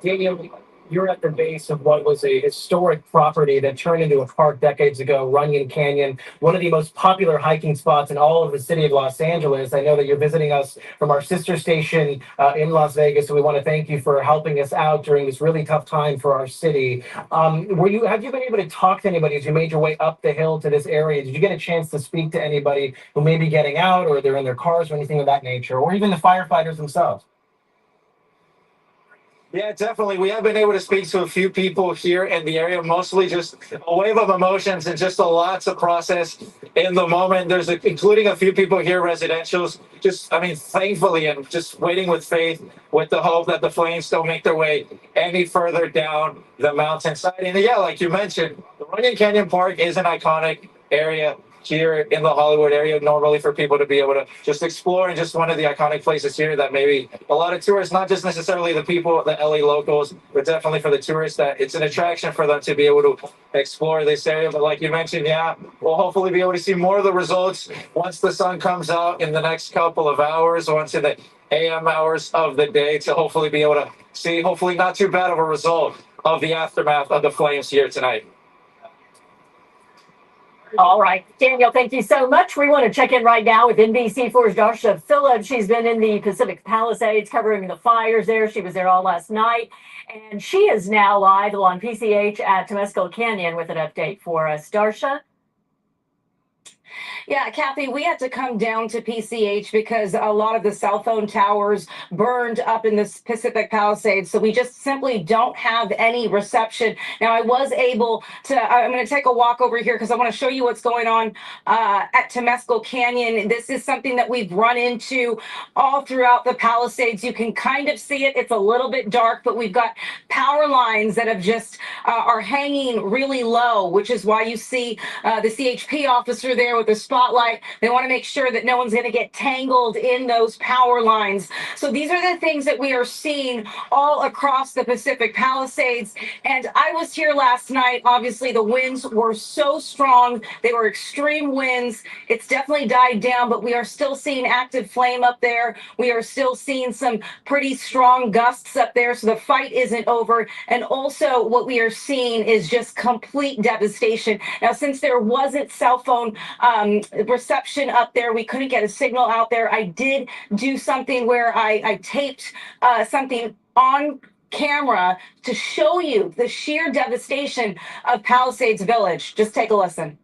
Daniel, you're at the base of what was a historic property that turned into a park decades ago, Runyon Canyon, one of the most popular hiking spots in all of the city of Los Angeles. I know that you're visiting us from our sister station in Las Vegas, so we want to thank you for helping us out during this really tough time for our city. Have you been able to talk to anybody as you made your way up the hill to this area? Did you get a chance to speak to anybody who may be getting out, or they're in their cars or anything of that nature, or even the firefighters themselves? Yeah, definitely. We have been able to speak to a few people here in the area, mostly just a wave of emotions and just a lot to process in the moment. There's including a few people here, residentials, thankfully, and just waiting with faith, with the hope that the flames don't make their way any further down the mountainside. And like you mentioned, the Runyon Canyon Park is an iconic area here in the Hollywood area, normally for people to be able to just explore and just one of the iconic places here that maybe a lot of tourists, not just necessarily the people, the LA locals, but definitely for the tourists, that it's an attraction for them to be able to explore this area. But like you mentioned, yeah, we'll hopefully be able to see more of the results once the sun comes out in the next couple of hours, once in the AM hours of the day, to hopefully be able to see, hopefully not too bad of a result of the aftermath of the flames here tonight. All right, Daniel, thank you so much. We want to check in right now with NBC4's Darsha Phillips. She's been in the Pacific Palisades covering the fires there. She was there all last night, and she is now live on PCH at Temescal Canyon with an update for us. Darsha? Yeah, Kathy, we had to come down to PCH because a lot of the cell phone towers burned up in the Pacific Palisades. So we just simply don't have any reception. Now, I was able to, I'm going to take a walk over here because I want to show you what's going on at Temescal Canyon. This is something that we've run into all throughout the Palisades. You can kind of see it. It's a little bit dark, but we've got power lines that have just are hanging really low, which is why you see the CHP officer there with the spotlight. They want to make sure that no one's going to get tangled in those power lines. So these are the things that we are seeing all across the Pacific Palisades. And I was here last night. Obviously, the winds were so strong. They were extreme winds. It's definitely died down, but we are still seeing active flame up there. We are still seeing some pretty strong gusts up there. So the fight isn't over. And also what we are seeing is just complete devastation. Now, since there wasn't cell phone reception up there, we couldn't get a signal out there. I did do something where I taped something on camera to show you the sheer devastation of Palisades Village. Just take a listen.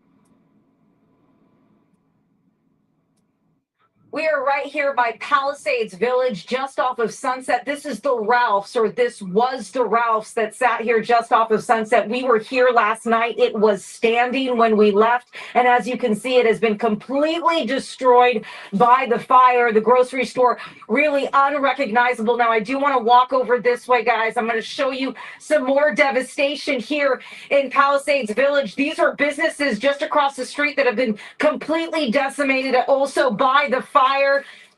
We are right here by Palisades Village, just off of Sunset. This is the Ralphs, or this was the Ralphs that sat here just off of Sunset. We were here last night. It was standing when we left. And as you can see, it has been completely destroyed by the fire. The grocery store, really unrecognizable. Now, I do want to walk over this way, guys. I'm going to show you some more devastation here in Palisades Village. These are businesses just across the street that have been completely decimated also by the fire.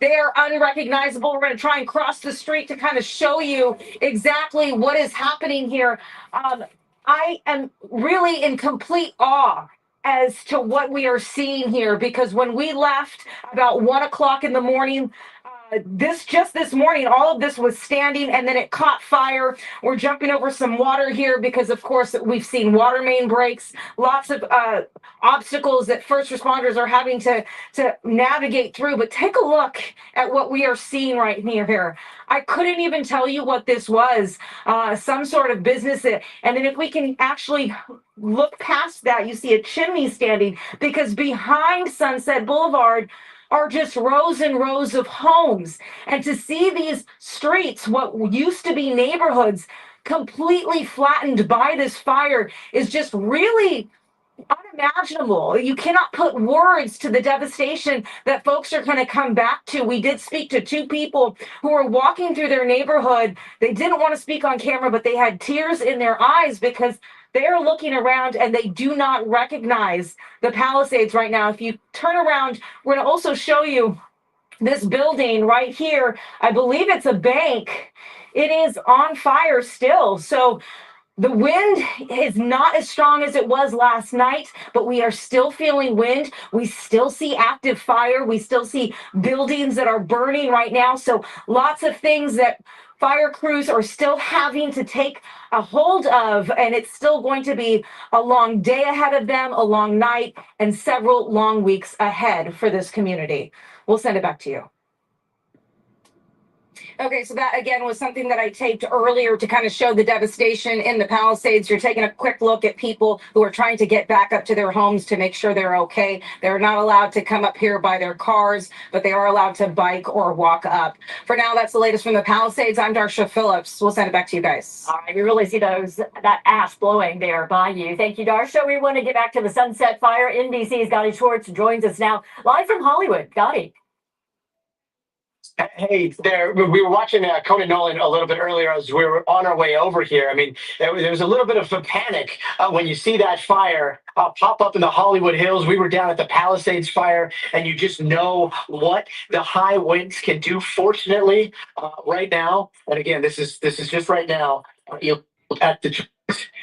They are unrecognizable. We're going to try and cross the street to kind of show you exactly what is happening here. I am really in complete awe as to what we are seeing here, because when we left about 1 o'clock in the morning, this morning, all of this was standing, and then it caught fire. We're jumping over some water here because, of course, we've seen water main breaks, lots of obstacles that first responders are having to navigate through. But take a look at what we are seeing right here. I couldn't even tell you what this was, some sort of business. And then if we can actually look past that, you see a chimney standing, because behind Sunset Boulevard are just rows and rows of homes. And to see these streets, what used to be neighborhoods, completely flattened by this fire is just really unimaginable. You cannot put words to the devastation that folks are going to come back to. We did speak to two people who were walking through their neighborhood. They didn't want to speak on camera, but they had tears in their eyes because they are looking around and they do not recognize the Palisades right now. If you turn around, we're going to also show you this building right here. I believe it's a bank. It is on fire still. So the wind is not as strong as it was last night, but we are still feeling wind. We still see active fire. We still see buildings that are burning right now. So lots of things that fire crews are still having to take a hold of, and it's still going to be a long day ahead of them, a long night, and several long weeks ahead for this community. We'll send it back to you. Okay, so that again was something that I taped earlier to kind of show the devastation in the Palisades. You're taking a quick look at people who are trying to get back up to their homes to make sure they're okay. They're not allowed to come up here by their cars, but they are allowed to bike or walk up. For now, that's the latest from the Palisades. I'm Darsha Phillips. We'll send it back to you guys. All right, we really see that ash blowing there by you. Thank you, Darsha. We want to get back to the Sunset Fire. NBC's Gotti Schwartz joins us now live from Hollywood. Gotti. Hey there, we were watching Conan Nolan a little bit earlier as we were on our way over here. I mean, there was a little bit of a panic when you see that fire pop up in the Hollywood Hills. We were down at the Palisades fire, and you just know what the high winds can do. Fortunately, right now, and again, this is just right now. You look at the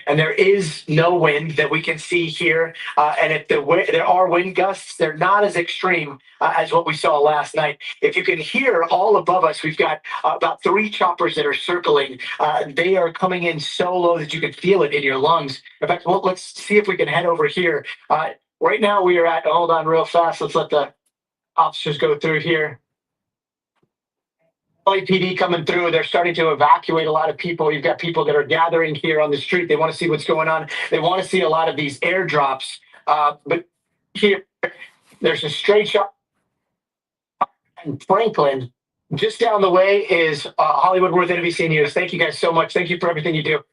and there is no wind that we can see here. And if there are wind gusts, they're not as extreme as what we saw last night. If you can hear all above us, we've got about 3 choppers that are circling. They are coming in so low that you can feel it in your lungs. In fact, well, let's see if we can head over here. Right now, we are at, hold on real fast. Let's let the officers go through here. LAPD coming through. They're starting to evacuate a lot of people. You've got people that are gathering here on the street. They want to see what's going on. They want to see a lot of these airdrops. But here, there's a straight shot in Franklin. Just down the way is Hollywood Worth NBC News. Thank you guys so much. Thank you for everything you do.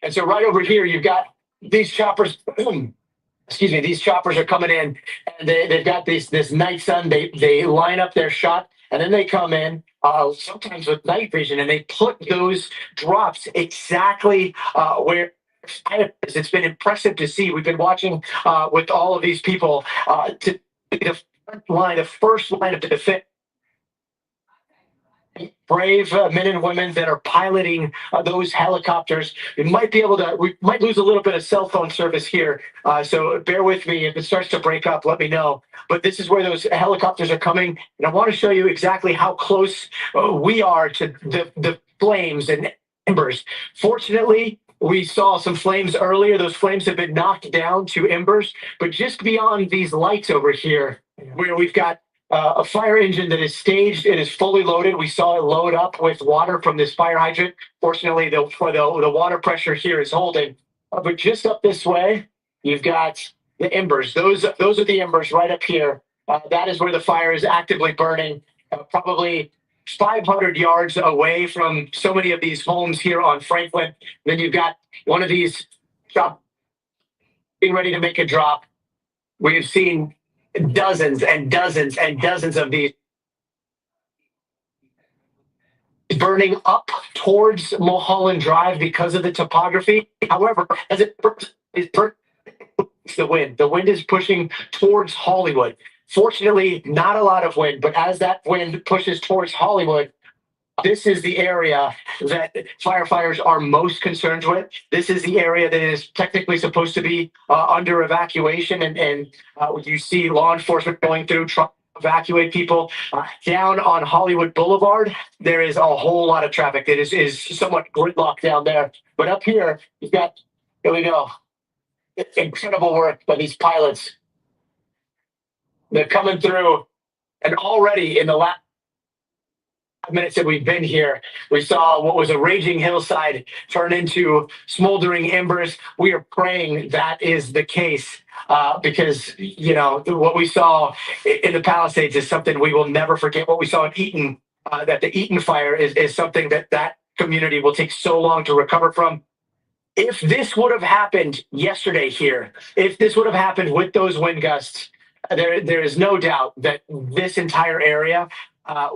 And so right over here, you've got these choppers. Excuse me. These choppers are coming in, and they've got this night sun. They line up their shot, and then they come in. Sometimes with night vision, and they put those drops exactly where it's been impressive to see. We've been watching with all of these people to the front line, the first line of defense. Brave men and women that are piloting those helicopters. We might lose a little bit of cell phone service here. So bear with me. If it starts to break up, let me know. But this is where those helicopters are coming. And I want to show you exactly how close we are to the flames and embers. Fortunately, we saw some flames earlier. Those flames have been knocked down to embers. But just beyond these lights over here, where we've got a fire engine that is staged, it is fully loaded. We saw it load up with water from this fire hydrant. Fortunately, the water pressure here is holding. But just up this way, you've got the embers. Those are the embers right up here. That is where the fire is actively burning, probably 500 yards away from so many of these homes here on Franklin. Then you've got one of these getting ready to make a drop. We've seen dozens and dozens and dozens of these burning up towards Mulholland Drive because of the topography. However, as it is the wind is pushing towards Hollywood. Fortunately, not a lot of wind, but as that wind pushes towards Hollywood, this is the area that firefighters are most concerned with. This is the area that is technically supposed to be under evacuation, and you see law enforcement going through, trying to evacuate people. Down on Hollywood Boulevard, there is a whole lot of traffic. It is somewhat gridlocked down there. But up here, you've got, here we go, incredible work by these pilots. They're coming through, and already in the last minutes that we've been here, we saw what was a raging hillside turn into smoldering embers. We are praying that is the case because, you know, what we saw in the Palisades is something we will never forget. What we saw in Eaton, that the Eaton fire is something that community will take so long to recover from. If this would have happened yesterday here, if this would have happened with those wind gusts, there is no doubt that this entire area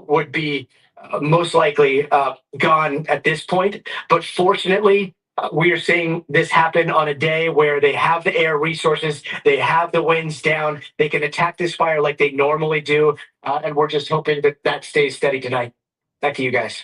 would be most likely gone at this point. But fortunately, we are seeing this happen on a day where they have the air resources, they have the winds down, they can attack this fire like they normally do. And we're just hoping that that stays steady tonight. Back to you guys.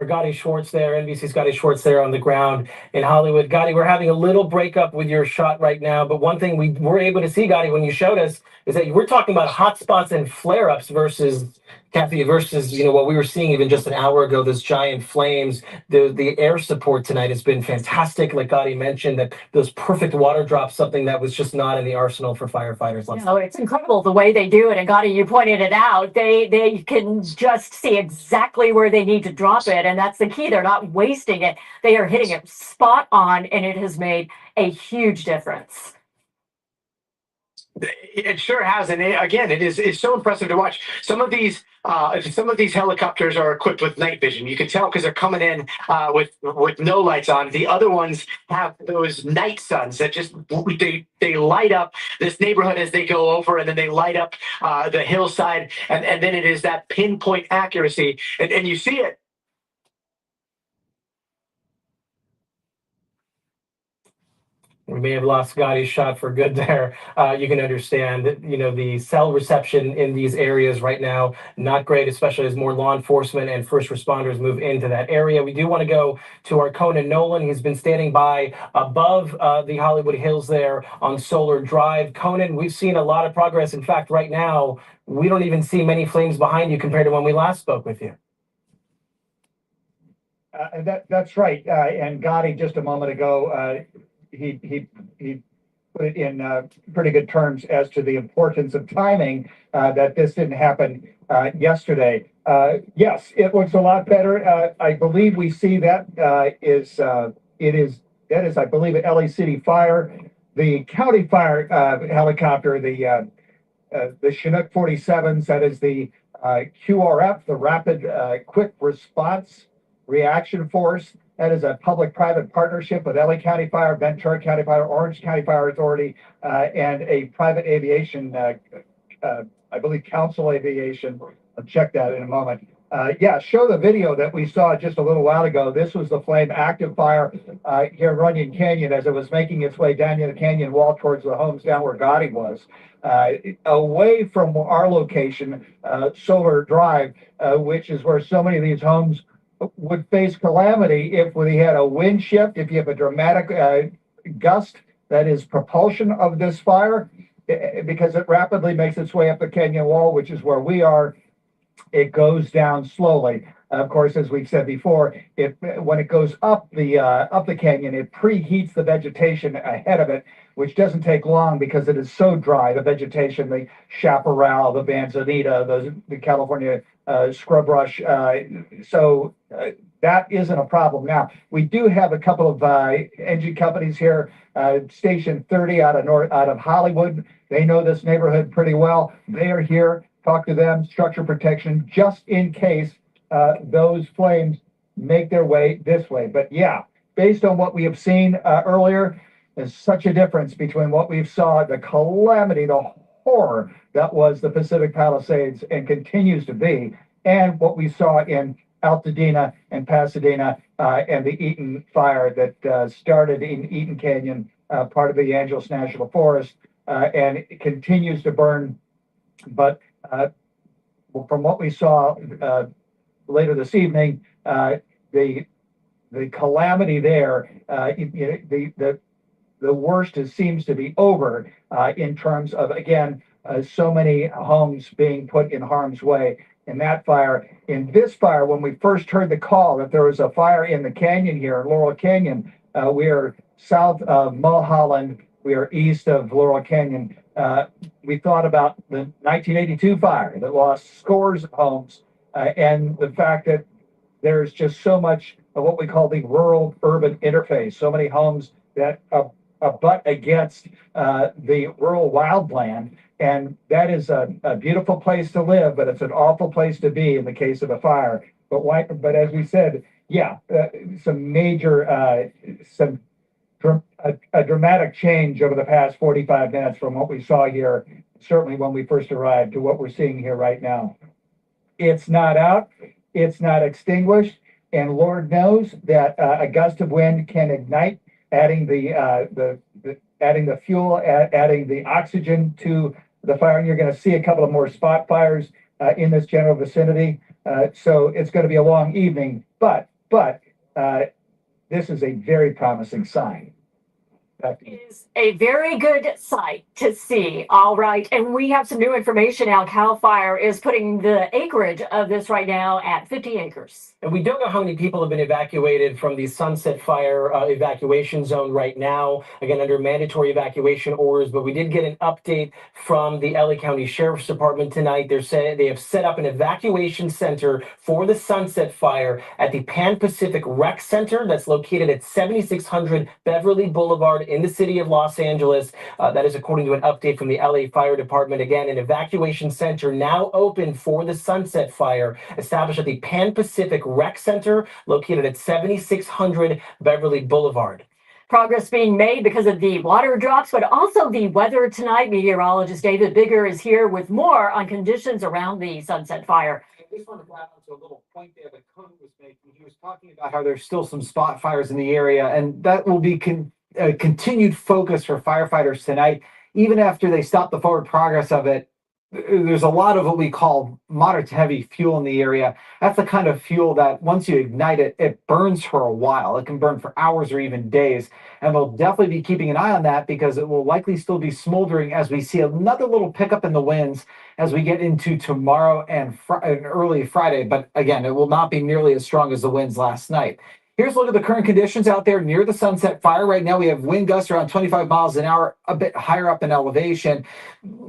Our Gotti Schwartz there, NBC's Gotti Schwartz there on the ground in Hollywood. Gotti, we're having a little breakup with your shot right now, but one thing we were able to see, Gotti, when you showed us, is that we're talking about hot spots and flare-ups versus, Kathy, versus, you know, what we were seeing even just an hour ago, those giant flames. The air support tonight has been fantastic. Like Gotti mentioned, that those perfect water drops, something that was just not in the arsenal for firefighters. No, it's incredible the way they do it. And Gotti, you pointed it out. They can just see exactly where they need to drop it. And that's the key. They're not wasting it. They are hitting it spot on, and it has made a huge difference. It sure has, and again, it's so impressive to watch. Some of these helicopters are equipped with night vision. You can tell because they're coming in with no lights on. The other ones have those night suns that just they light up this neighborhood as they go over, and then they light up the hillside, and then it is that pinpoint accuracy, and you see it. We may have lost Scotty's shot for good there. You can understand that, the cell reception in these areas right now, not great, especially as more law enforcement and first responders move into that area. We do want to go to our Conan Nolan. He's been standing by above the Hollywood Hills there on Solar Drive. Conan, we've seen a lot of progress. In fact, right now, we don't even see many flames behind you compared to when we last spoke with you. That's right. And Gotti, just a moment ago, he put it in pretty good terms as to the importance of timing, that this didn't happen yesterday. Yes, it looks a lot better. I believe we see that that is, I believe, an LA City fire. The county fire helicopter, the Chinook 47s, that is the QRF, the Rapid Quick Response Reaction Force. That is a public-private partnership with LA County Fire, Ventura County Fire, Orange County Fire Authority, and a private aviation, I believe Council Aviation. I'll check that in a moment. Yeah, show the video that we saw just a little while ago. This was the flame active fire here in Runyon Canyon as it was making its way down the canyon wall towards the homes down where Gotti was. Away from our location, Solar Drive, which is where so many of these homes would face calamity if we had a wind shift, if you have a dramatic gust that is propulsion of this fire, because it rapidly makes its way up the canyon wall, which is where we are. It goes down slowly. Of course, as we've said before, when it goes up the canyon, it preheats the vegetation ahead of it, which doesn't take long because it is so dry. The vegetation, the chaparral, the manzanita, the California scrub brush. That isn't a problem. Now, we do have a couple of engine companies here. Station 30 out of Hollywood. They know this neighborhood pretty well. They are here. Talk to them. Structure protection, just in case those flames make their way this way. But yeah, based on what we have seen earlier, there's such a difference between what we saw, the calamity, the horror that was the Pacific Palisades and continues to be, and what we saw in Altadena and Pasadena and the Eaton fire that started in Eaton Canyon, part of the Angeles National Forest, and it continues to burn. But from what we saw later this evening, the calamity there, the worst seems to be over in terms of, again, so many homes being put in harm's way in that fire. In this fire, when we first heard the call that there was a fire in the canyon here, Laurel Canyon, we are south of Mulholland, we are east of Laurel Canyon. We thought about the 1982 fire that lost scores of homes, and the fact that there's just so much of what we call the rural-urban interface, so many homes that abut against the rural wildland, and that is a beautiful place to live, but it's an awful place to be in the case of a fire. But as we said, yeah, some major, a dramatic change over the past 45 minutes from what we saw here, certainly when we first arrived, to what we're seeing here right now. It's not out, it's not extinguished, and Lord knows that a gust of wind can ignite, adding the fuel, adding the oxygen to the fire, and you're going to see a couple of more spot fires in this general vicinity. So it's going to be a long evening, but this is a very promising sign. Is a very good sight to see. All right. And we have some new information now. CAL FIRE is putting the acreage of this right now at 50 acres. And we don't know how many people have been evacuated from the Sunset Fire evacuation zone right now, again, under mandatory evacuation orders. But we did get an update from the LA County Sheriff's Department tonight. They're saying they have set up an evacuation center for the Sunset Fire at the Pan Pacific Rec Center that's located at 7600 Beverly Boulevard in the city of Los Angeles. That is according to an update from the LA Fire Department. Again, an evacuation center now open for the Sunset Fire, established at the Pan Pacific Rec Center, located at 7600 Beverly Boulevard. Progress being made because of the water drops, but also the weather tonight. Meteorologist David Bigger is here with more on conditions around the Sunset Fire. I just want to grab onto a little point there that Conan was making. He was talking about how there's still some spot fires in the area, and that will be a continued focus for firefighters tonight, even after they stop the forward progress of it. There's a lot of what we call moderate to heavy fuel in the area. That's the kind of fuel that once you ignite it, it burns for a while. It can burn for hours or even days. And we'll definitely be keeping an eye on that because it will likely still be smoldering as we see another little pickup in the winds as we get into tomorrow and early Friday. But again, it will not be nearly as strong as the winds last night. Here's a look at the current conditions out there near the Sunset Fire. Right now, we have wind gusts around 25 miles an hour, a bit higher up in elevation,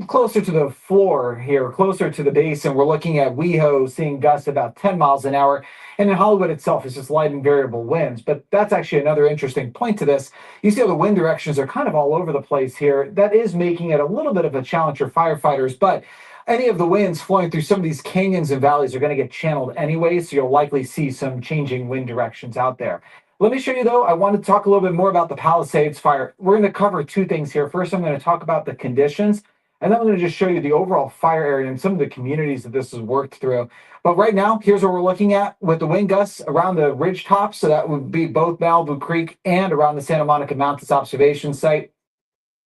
closer to the floor here, closer to the basin. We're looking at WeHo seeing gusts about 10 miles an hour. And in Hollywood itself, it's just light and variable winds. But that's actually another interesting point to this. You see how the wind directions are kind of all over the place here. That is making it a little bit of a challenge for firefighters. But any of the winds flowing through some of these canyons and valleys are going to get channeled anyway, so you'll likely see some changing wind directions out there. Let me show you, though, I want to talk a little bit more about the Palisades Fire. We're going to cover two things here. First, I'm going to talk about the conditions, and then I'm going to just show you the overall fire area and some of the communities that this has worked through. But right now, here's what we're looking at with the wind gusts around the ridge tops. So that would be both Malibu Creek and around the Santa Monica Mountains observation site.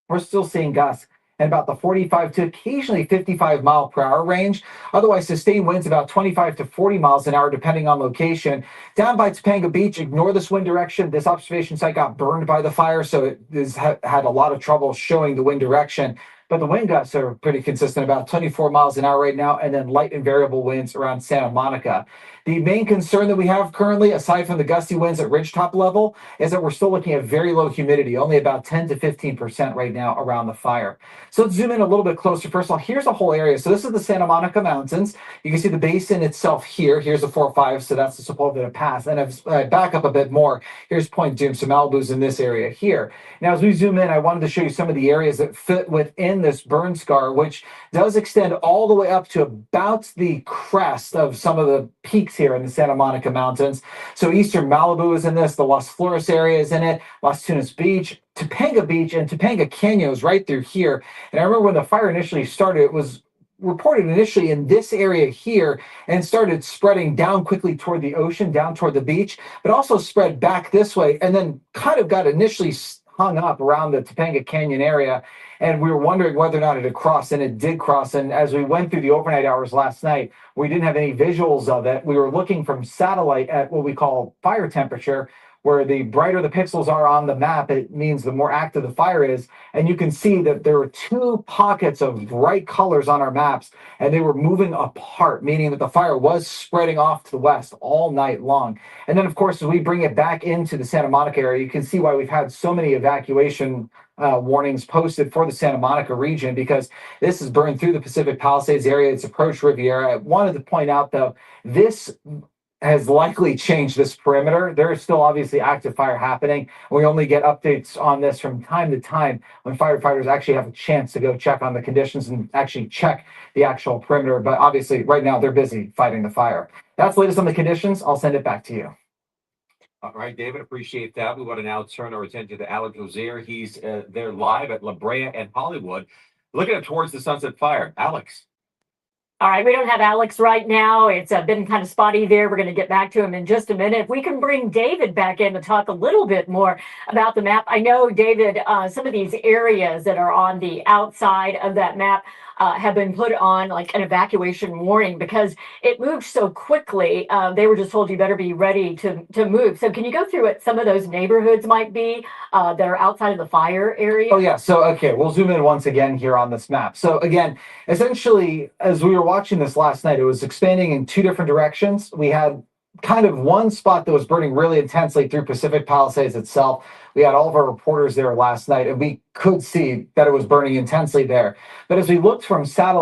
We're still seeing gusts and about the 45 to occasionally 55 mile per hour range. Otherwise, sustained winds about 25 to 40 miles an hour, depending on location. Down by Topanga Beach, ignore this wind direction. This observation site got burned by the fire, so it has had a lot of trouble showing the wind direction. But the wind gusts are pretty consistent, about 24 miles an hour right now, and then light and variable winds around Santa Monica. The main concern that we have currently, aside from the gusty winds at ridgetop level, is that we're still looking at very low humidity, only about 10 to 15% right now around the fire. So let's zoom in a little bit closer. First of all, here's the whole area. So this is the Santa Monica Mountains. You can see the basin itself here. Here's the 405, so that's the Sepulveda Pass. And if I back up a bit more, here's Point Dume. So Malibu's in this area here. Now, as we zoom in, I wanted to show you some of the areas that fit within this burn scar, which does extend all the way up to about the crest of some of the peaks here in the Santa Monica Mountains. So eastern Malibu is in this, the Las Flores area is in it, Las Tunas Beach, Topanga Beach, and Topanga Canyon is right through here. And I remember when the fire initially started, it was reported initially in this area here and started spreading down quickly toward the ocean, down toward the beach, but also spread back this way and then kind of got initially hung up around the Topanga Canyon area. And we were wondering whether or not it had crossed, and it did cross. And as we went through the overnight hours last night, we didn't have any visuals of it. We were looking from satellite at what we call fire temperature, where the brighter the pixels are on the map, it means the more active the fire is. And you can see that there were two pockets of bright colors on our maps, and they were moving apart, meaning that the fire was spreading off to the west all night long. And then, of course, as we bring it back into the Santa Monica area, you can see why we've had so many evacuation warnings posted for the Santa Monica region, because this has burned through the Pacific Palisades area. It's approached Riviera. I wanted to point out, though, this has likely changed this perimeter. There is still obviously active fire happening. We only get updates on this from time to time when firefighters actually have a chance to go check on the conditions and actually check the actual perimeter. But obviously right now they're busy fighting the fire. That's the latest on the conditions. I'll send it back to you. All right, David, appreciate that. We want to now turn our attention to Alex Rozier. He's there live at La Brea and Hollywood, looking up towards the Sunset Fire. Alex. All right, we don't have Alex right now. It's been kind of spotty there. We're going to get back to him in just a minute. If we can bring David back in to talk a little bit more about the map. I know, David, some of these areas that are on the outside of that map have been put on like an evacuation warning because it moved so quickly. They were just told you better be ready to move. So can you go through what some of those neighborhoods might be that are outside of the fire area? Oh, yeah. So, okay, we'll zoom in once again here on this map. So, again, essentially, as we were watching this last night, it was expanding in two different directions. We had kind of one spot that was burning really intensely through Pacific Palisades itself. We had all of our reporters there last night, and we could see that it was burning intensely there. But as we looked from satellite,